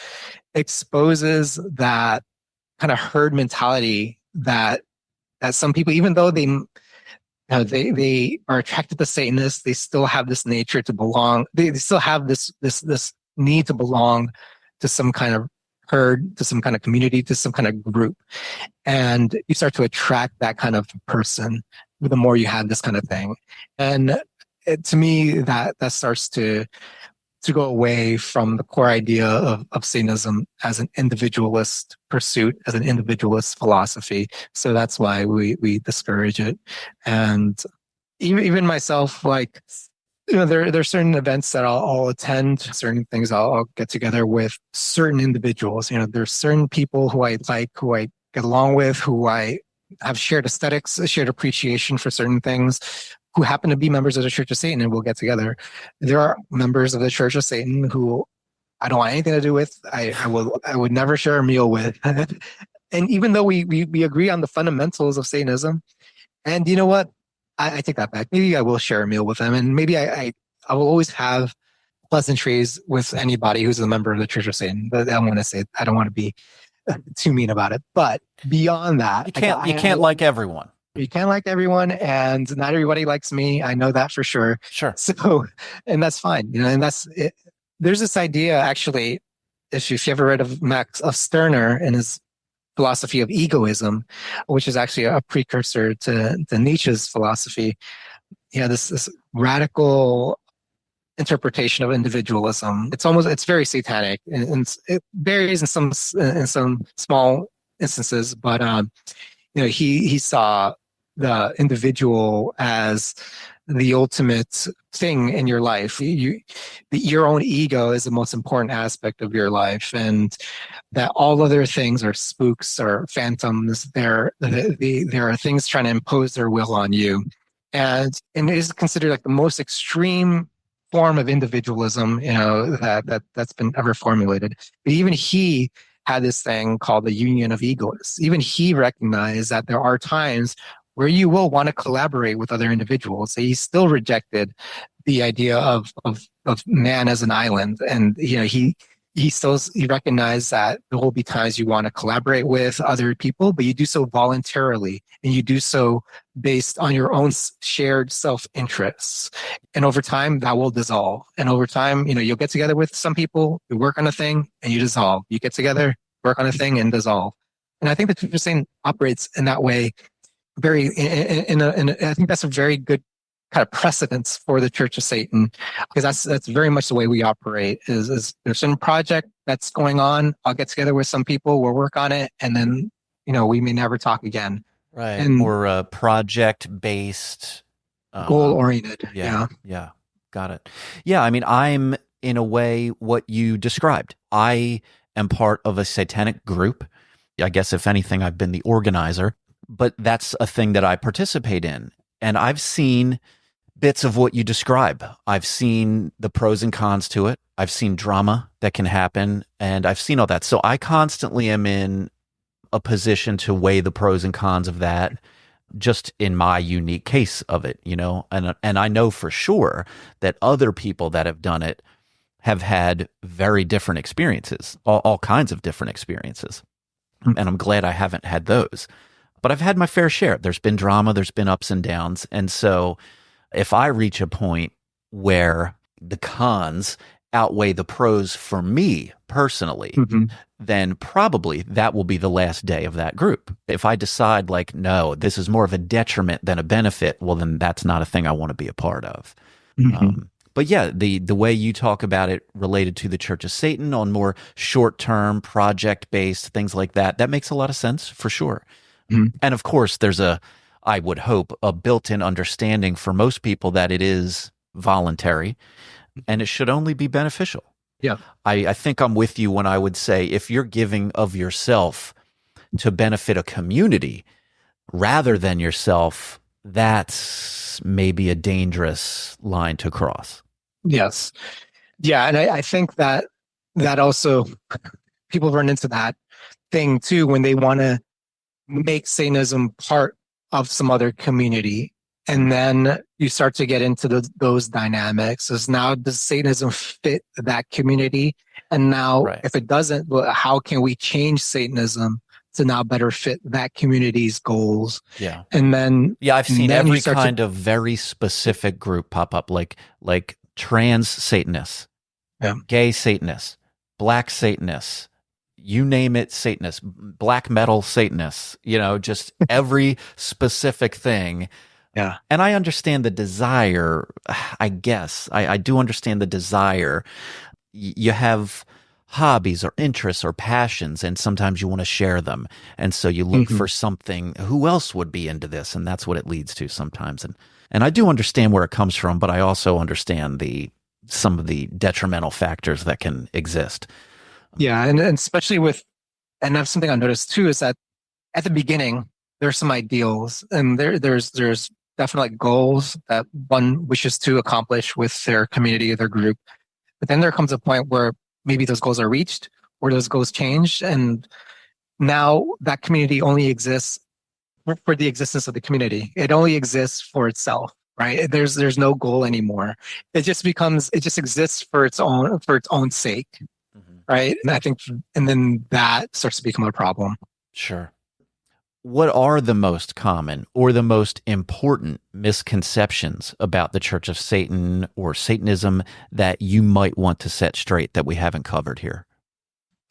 exposes that kind of herd mentality that some people, even though they are attracted to Satanists, they still have this nature to belong. They still have this need to belong to some kind of herd, to some kind of community, to some kind of group. And you start to attract that kind of person the more you have this kind of thing. And to me, that starts to go away from the core idea of Satanism as an individualist pursuit, as an individualist philosophy. So that's why we discourage it. And even myself, there are certain events that I'll attend, certain things I'll get together with certain individuals. There's certain people who I like, who I get along with, who I have shared aesthetics, a shared appreciation for certain things, who happen to be members of the Church of Satan, and we'll get together. There are members of the Church of Satan who I don't want anything to do with. I would never share a meal with. And even though we agree on the fundamentals of Satanism, and you know what? I take that back. Maybe I will share a meal with them, and maybe I will always have pleasantries with anybody who's a member of the Church of Satan. But I don't want to be too mean about it. But beyond that, you can't like everyone. You can't like everyone, and not everybody likes me. I know that for sure. Sure. So, and that's fine. And that's it. There's this idea, actually, if you ever read of Max of Stirner and his philosophy of egoism, which is actually a precursor to Nietzsche's philosophy. This radical interpretation of individualism. It's very satanic, and it varies in some small instances, but he saw the individual as the ultimate thing in your life. Your own ego is the most important aspect of your life, and that all other things are spooks or phantoms. There are things trying to impose their will on you, and it is considered like the most extreme form of individualism, that's been ever formulated. But even he had this thing called the union of egoists. Even he recognized that there are times where you will want to collaborate with other individuals. He still rejected the idea of man as an island. And, he recognized that there will be times you want to collaborate with other people, but you do so voluntarily, and you do so based on your own shared self-interests. And over time, that will dissolve. And over time, you'll get together with some people, you work on a thing, and you dissolve. You get together, work on a thing, and dissolve. And I think the Church of Satan operates in that way. I think that's a very good kind of precedence for the Church of Satan, because that's very much the way we operate. Is there's some project that's going on, I'll get together with some people, we'll work on it, and then we may never talk again. Right, and or project based, goal oriented. Yeah, got it. Yeah, I mean, I'm in a way what you described. I am part of a satanic group. I guess if anything, I've been the organizer. But that's a thing that I participate in. And I've seen bits of what you describe. I've seen the pros and cons to it. I've seen drama that can happen, and I've seen all that. So I constantly am in a position to weigh the pros and cons of that, just in my unique case of it, and I know for sure that other people that have done it have had very different experiences, all kinds of different experiences. And I'm glad I haven't had those. But I've had my fair share. There's been drama, there's been ups and downs. And so if I reach a point where the cons outweigh the pros for me personally, then probably that will be the last day of that group. If I decide like, no, this is more of a detriment than a benefit, well, then that's not a thing I want to be a part of. But yeah, the way you talk about it related to the Church of Satan on more short-term, project-based things like that, that makes a lot of sense for sure. And of course, there's I would hope, a built-in understanding for most people that it is voluntary and it should only be beneficial. Yeah. I think I'm with you when I would say if you're giving of yourself to benefit a community rather than yourself, that's maybe a dangerous line to cross. Yes. Yeah. And I think that also people run into that thing too when they want to make Satanism part of some other community. And then you start to get into those dynamics. Is now, does Satanism fit that community? And now, if it doesn't, well, how can we change Satanism to now better fit that community's goals? Yeah. And then, I've seen every kind of very specific group pop up, like trans Satanists, gay Satanists, black Satanists, you name it, Satanists, black metal Satanists, just every specific thing. Yeah. And I understand the desire, I guess. I do understand the desire. You have hobbies or interests or passions, and sometimes you want to share them. And so you look for something, who else would be into this? And that's what it leads to sometimes. And I do understand where it comes from, but I also understand some of the detrimental factors that can exist. Yeah. And especially and that's something I noticed too, is that at the beginning, there's some ideals and there's definitely goals that one wishes to accomplish with their community or their group. But then there comes a point where maybe those goals are reached or those goals change. And now that community only exists for the existence of the community. It only exists for itself, right? There's no goal anymore. It just exists for its own sake, right? And I think, and then that starts to become a problem. Sure. What are the most common or the most important misconceptions about the Church of Satan or Satanism that you might want to set straight that we haven't covered here?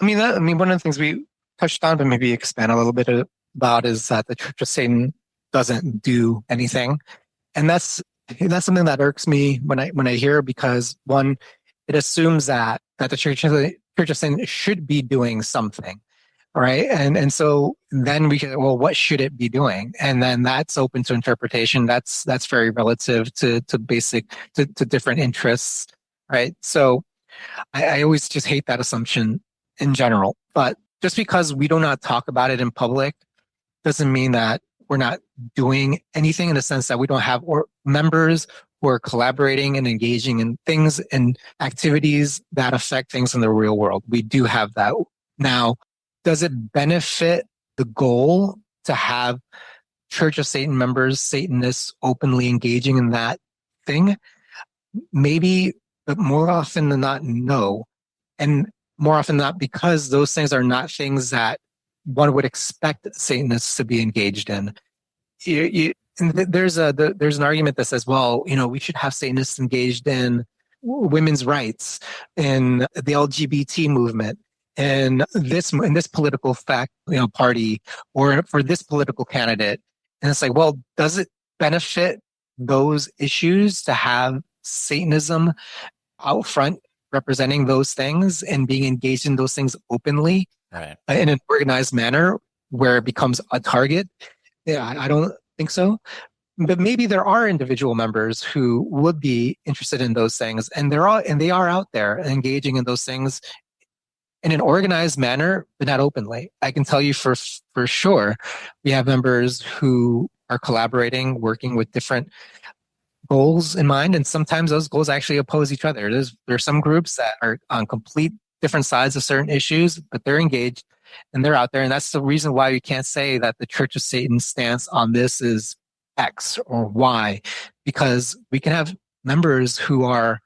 One of the things we touched on, but maybe expand a little bit about, is that the Church of Satan doesn't do anything, and that's something that irks me when I hear, because one, it assumes that the Church of Satan should be doing something. Right. And so then we can, well, what should it be doing? And then that's open to interpretation. That's very relative to different interests. Right. So I always just hate that assumption in general. But just because we do not talk about it in public doesn't mean that we're not doing anything, in the sense that we don't have members who are collaborating and engaging in things and activities that affect things in the real world. We do have that. Now, does it benefit the goal to have Church of Satan members, Satanists, openly engaging in that thing? Maybe, but more often than not, no. And more often than not, because those things are not things that one would expect Satanists to be engaged in. There's an argument that says, well, we should have Satanists engaged in women's rights, in the LGBT movement, in this political party, or for this political candidate. And it's like, well, does it benefit those issues to have Satanism out front representing those things and being engaged in those things openly, right, in an organized manner where it becomes a target? Yeah, I don't think so. But maybe there are individual members who would be interested in those things, and they are out there engaging in those things in an organized manner, but not openly. I can tell you for sure, we have members who are collaborating, working with different goals in mind, and sometimes those goals actually oppose each other. There's some groups that are on complete different sides of certain issues, but they're engaged and they're out there. And that's the reason why you can't say that the Church of Satan's stance on this is X or Y, because we can have members who are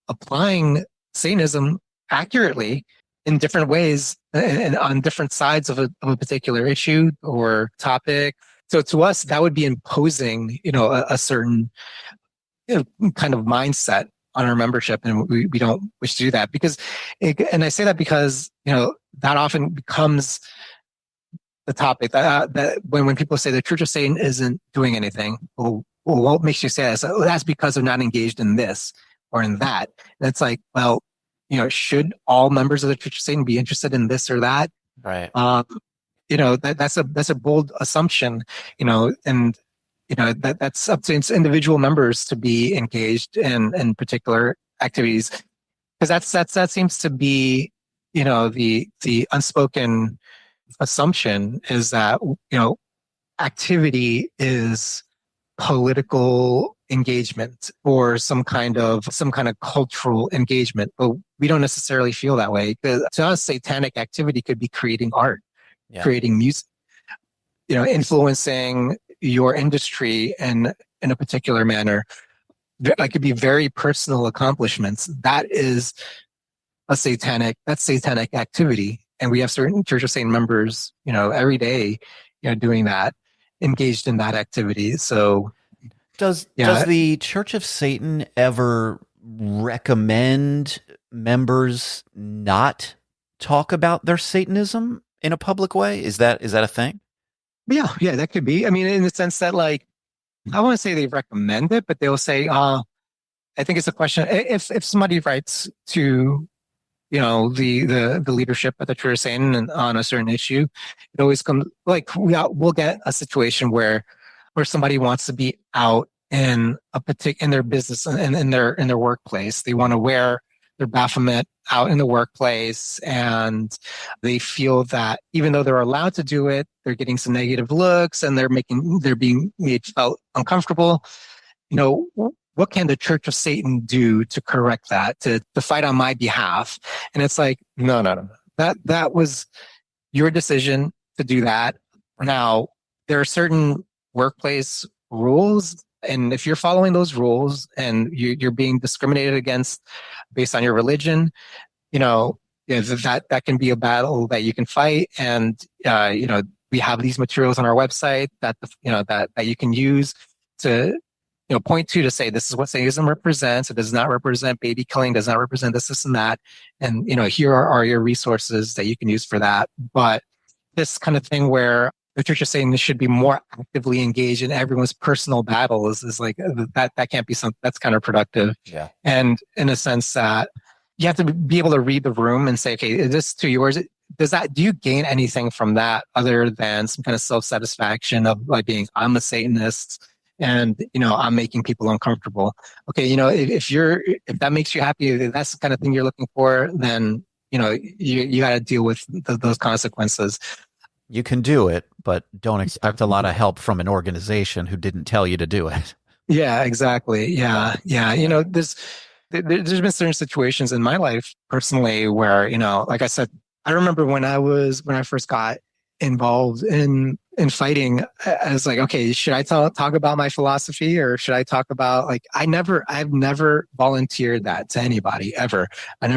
applying Satanism accurately in different ways and on different sides of a particular issue or topic. So to us, that would be imposing, a certain kind of mindset on our membership, and we don't wish to do that because, and I say that because, that often becomes the topic that when people say the Church of Satan isn't doing anything, well, what makes you say that? So, that's because they're not engaged in this or in that. And it's like, well, should all members of the Church of Satan be interested in this or that? Right. That's a bold assumption, and that's up to individual members to be engaged in particular activities, because that seems to be, the unspoken assumption is that, activity is political engagement or some kind of cultural engagement, but we don't necessarily feel that way. To us, satanic activity could be creating art, creating music, influencing your industry in a particular manner. That could be very personal accomplishments. That's satanic activity. And we have certain Church of Satan members, every day, doing that, engaged in that activity. So does the Church of Satan ever recommend members not talk about their Satanism in a public way? Is that a thing? Yeah, that could be. I mean, in the sense that, like, I won't say they recommend it, but they'll say, I think it's a question. If somebody writes to, the leadership at the Church of Satan on a certain issue, it always comes, like, we'll get a situation where somebody wants to be out in in their business and in their workplace. They want to wear their Baphomet out in the workplace, and they feel that even though they're allowed to do it, they're getting some negative looks and they're being made felt uncomfortable. What can the Church of Satan do to correct that, to fight on my behalf? And it's like, no. That was your decision to do that. Now, there are certain workplace rules, and if you're following those rules and you're being discriminated against based on your religion, that can be a battle that you can fight. And we have these materials on our website that you can use to point to say, this is what Satanism represents. It does not represent baby killing, does not represent this and that. And, here are your resources that you can use for that. But this kind of thing where the Church of Satan should be more actively engaged in everyone's personal battles is like, that can't be something that's counterproductive. Yeah. And in a sense that you have to be able to read the room and say, okay, is this to yours? Do you gain anything from that other than some kind of self-satisfaction of like being, I'm a Satanist, and I'm making people uncomfortable. Okay, if that makes you happy, if that's the kind of thing you're looking for, then you got to deal with those consequences. You can do it, but don't expect a lot of help from an organization who didn't tell you to do it. Yeah, exactly. Yeah. There's been certain situations in my life personally where like I said, I remember when I first got involved in fighting, I was like, okay, should I talk about my philosophy, or should I talk about, like, I've never volunteered that to anybody ever. I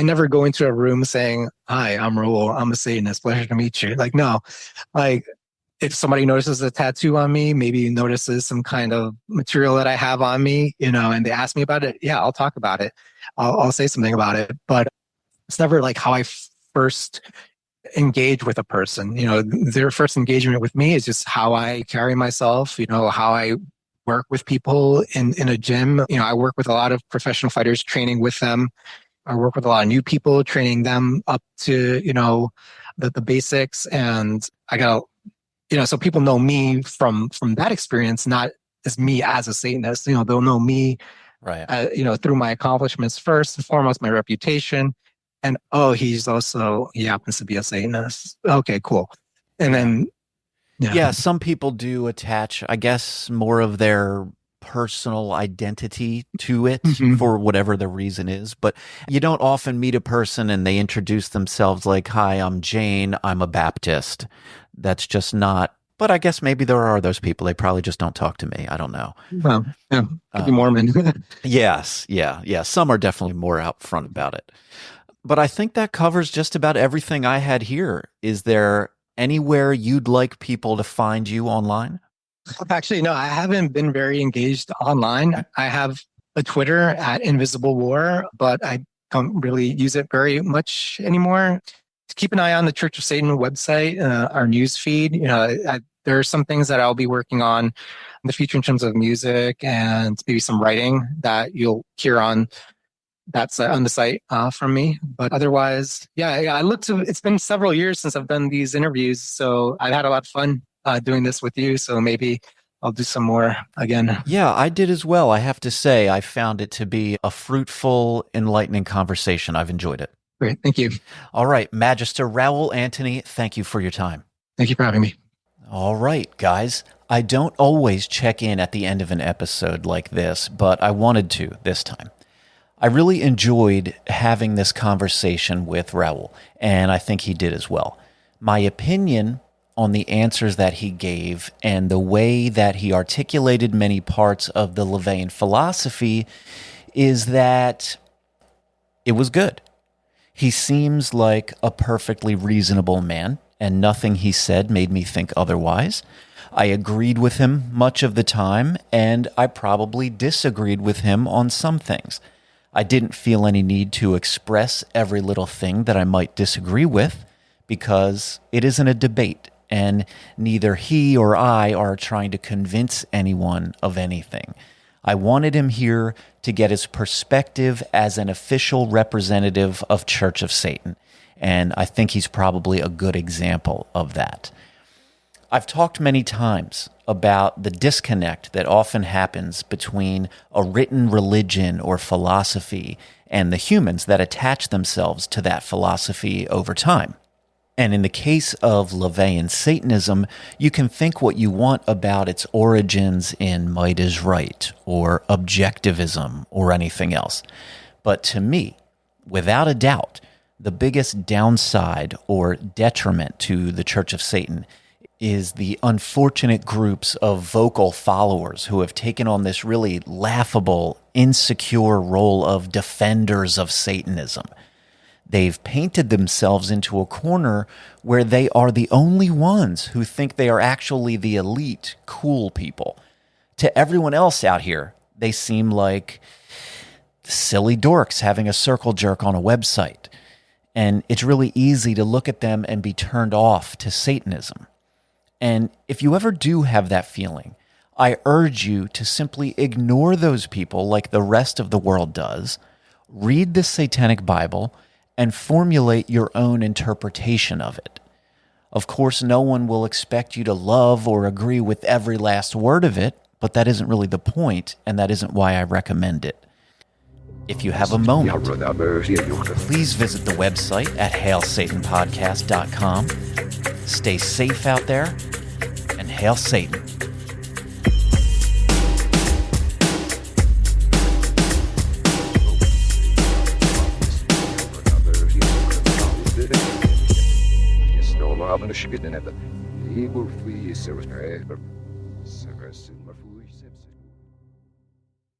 never go into a room saying, hi, I'm Raul, I'm a Satanist, pleasure to meet you. Like, no, like, if somebody notices a tattoo on me, maybe notices some kind of material that I have on me, and they ask me about it, yeah, I'll talk about it. I'll say something about it, but it's never like how I first engage with a person. Their first engagement with me is just how I carry myself, how I work with people in a gym. I work with a lot of professional fighters, training with them. I work with a lot of new people, training them up to, the basics. And I got, so people know me from that experience, not as me as a Satanist. They'll know me, right? Through my accomplishments first and foremost, my reputation. And, he happens to be a Satanist. Okay, cool. And then, yeah, some people do attach, I guess, more of their personal identity to it for whatever the reason is. But you don't often meet a person and they introduce themselves like, hi, I'm Jane, I'm a Baptist. That's just not. But I guess maybe there are those people. They probably just don't talk to me. I don't know. Well, yeah, could be Mormon. Yes. Yeah. Some are definitely more upfront about it. But I think that covers just about everything I had here. Is there anywhere you'd like people to find you online? Actually, no, I haven't been very engaged online. I have a Twitter at Invisible War, but I don't really use it very much anymore. Keep an eye on the Church of Satan website, our news feed. There are some things that I'll be working on in the future in terms of music and maybe some writing that you'll hear on on the site from me. But otherwise, I look to. It's been several years since I've done these interviews, so I've had a lot of fun doing this with you. So maybe I'll do some more again. Yeah, I did as well. I have to say, I found it to be a fruitful, enlightening conversation. I've enjoyed it. Great. Thank you. All right, Magister Raul Antony, thank you for your time. Thank you for having me. All right, guys. I don't always check in at the end of an episode like this, but I wanted to this time. I really enjoyed having this conversation with Raul, and I think he did as well. My opinion on the answers that he gave and the way that he articulated many parts of the LaVeyan philosophy is that it was good. He seems like a perfectly reasonable man, and nothing he said made me think otherwise. I agreed with him much of the time, and I probably disagreed with him on some things. I didn't feel any need to express every little thing that I might disagree with, because it isn't a debate, and neither he or I are trying to convince anyone of anything. I wanted him here to get his perspective as an official representative of Church of Satan, and I think he's probably a good example of that. I've talked many times about the disconnect that often happens between a written religion or philosophy and the humans that attach themselves to that philosophy over time. And in the case of LaVeyan Satanism, you can think what you want about its origins in might is right or objectivism or anything else. But to me, without a doubt, the biggest downside or detriment to the Church of Satan is the unfortunate groups of vocal followers who have taken on this really laughable, insecure role of defenders of Satanism. They've painted themselves into a corner where they are the only ones who think they are actually the elite, cool people. To everyone else out here, they seem like silly dorks having a circle jerk on a website. And it's really easy to look at them and be turned off to Satanism. And if you ever do have that feeling, I urge you to simply ignore those people like the rest of the world does, read the Satanic Bible, and formulate your own interpretation of it. Of course, no one will expect you to love or agree with every last word of it, but that isn't really the point, and that isn't why I recommend it. If you have a moment, please visit the website at hailsatanpodcast.com. Stay safe out there, and hail Satan. Yes, no, I'm going to shit in it. He will free his service.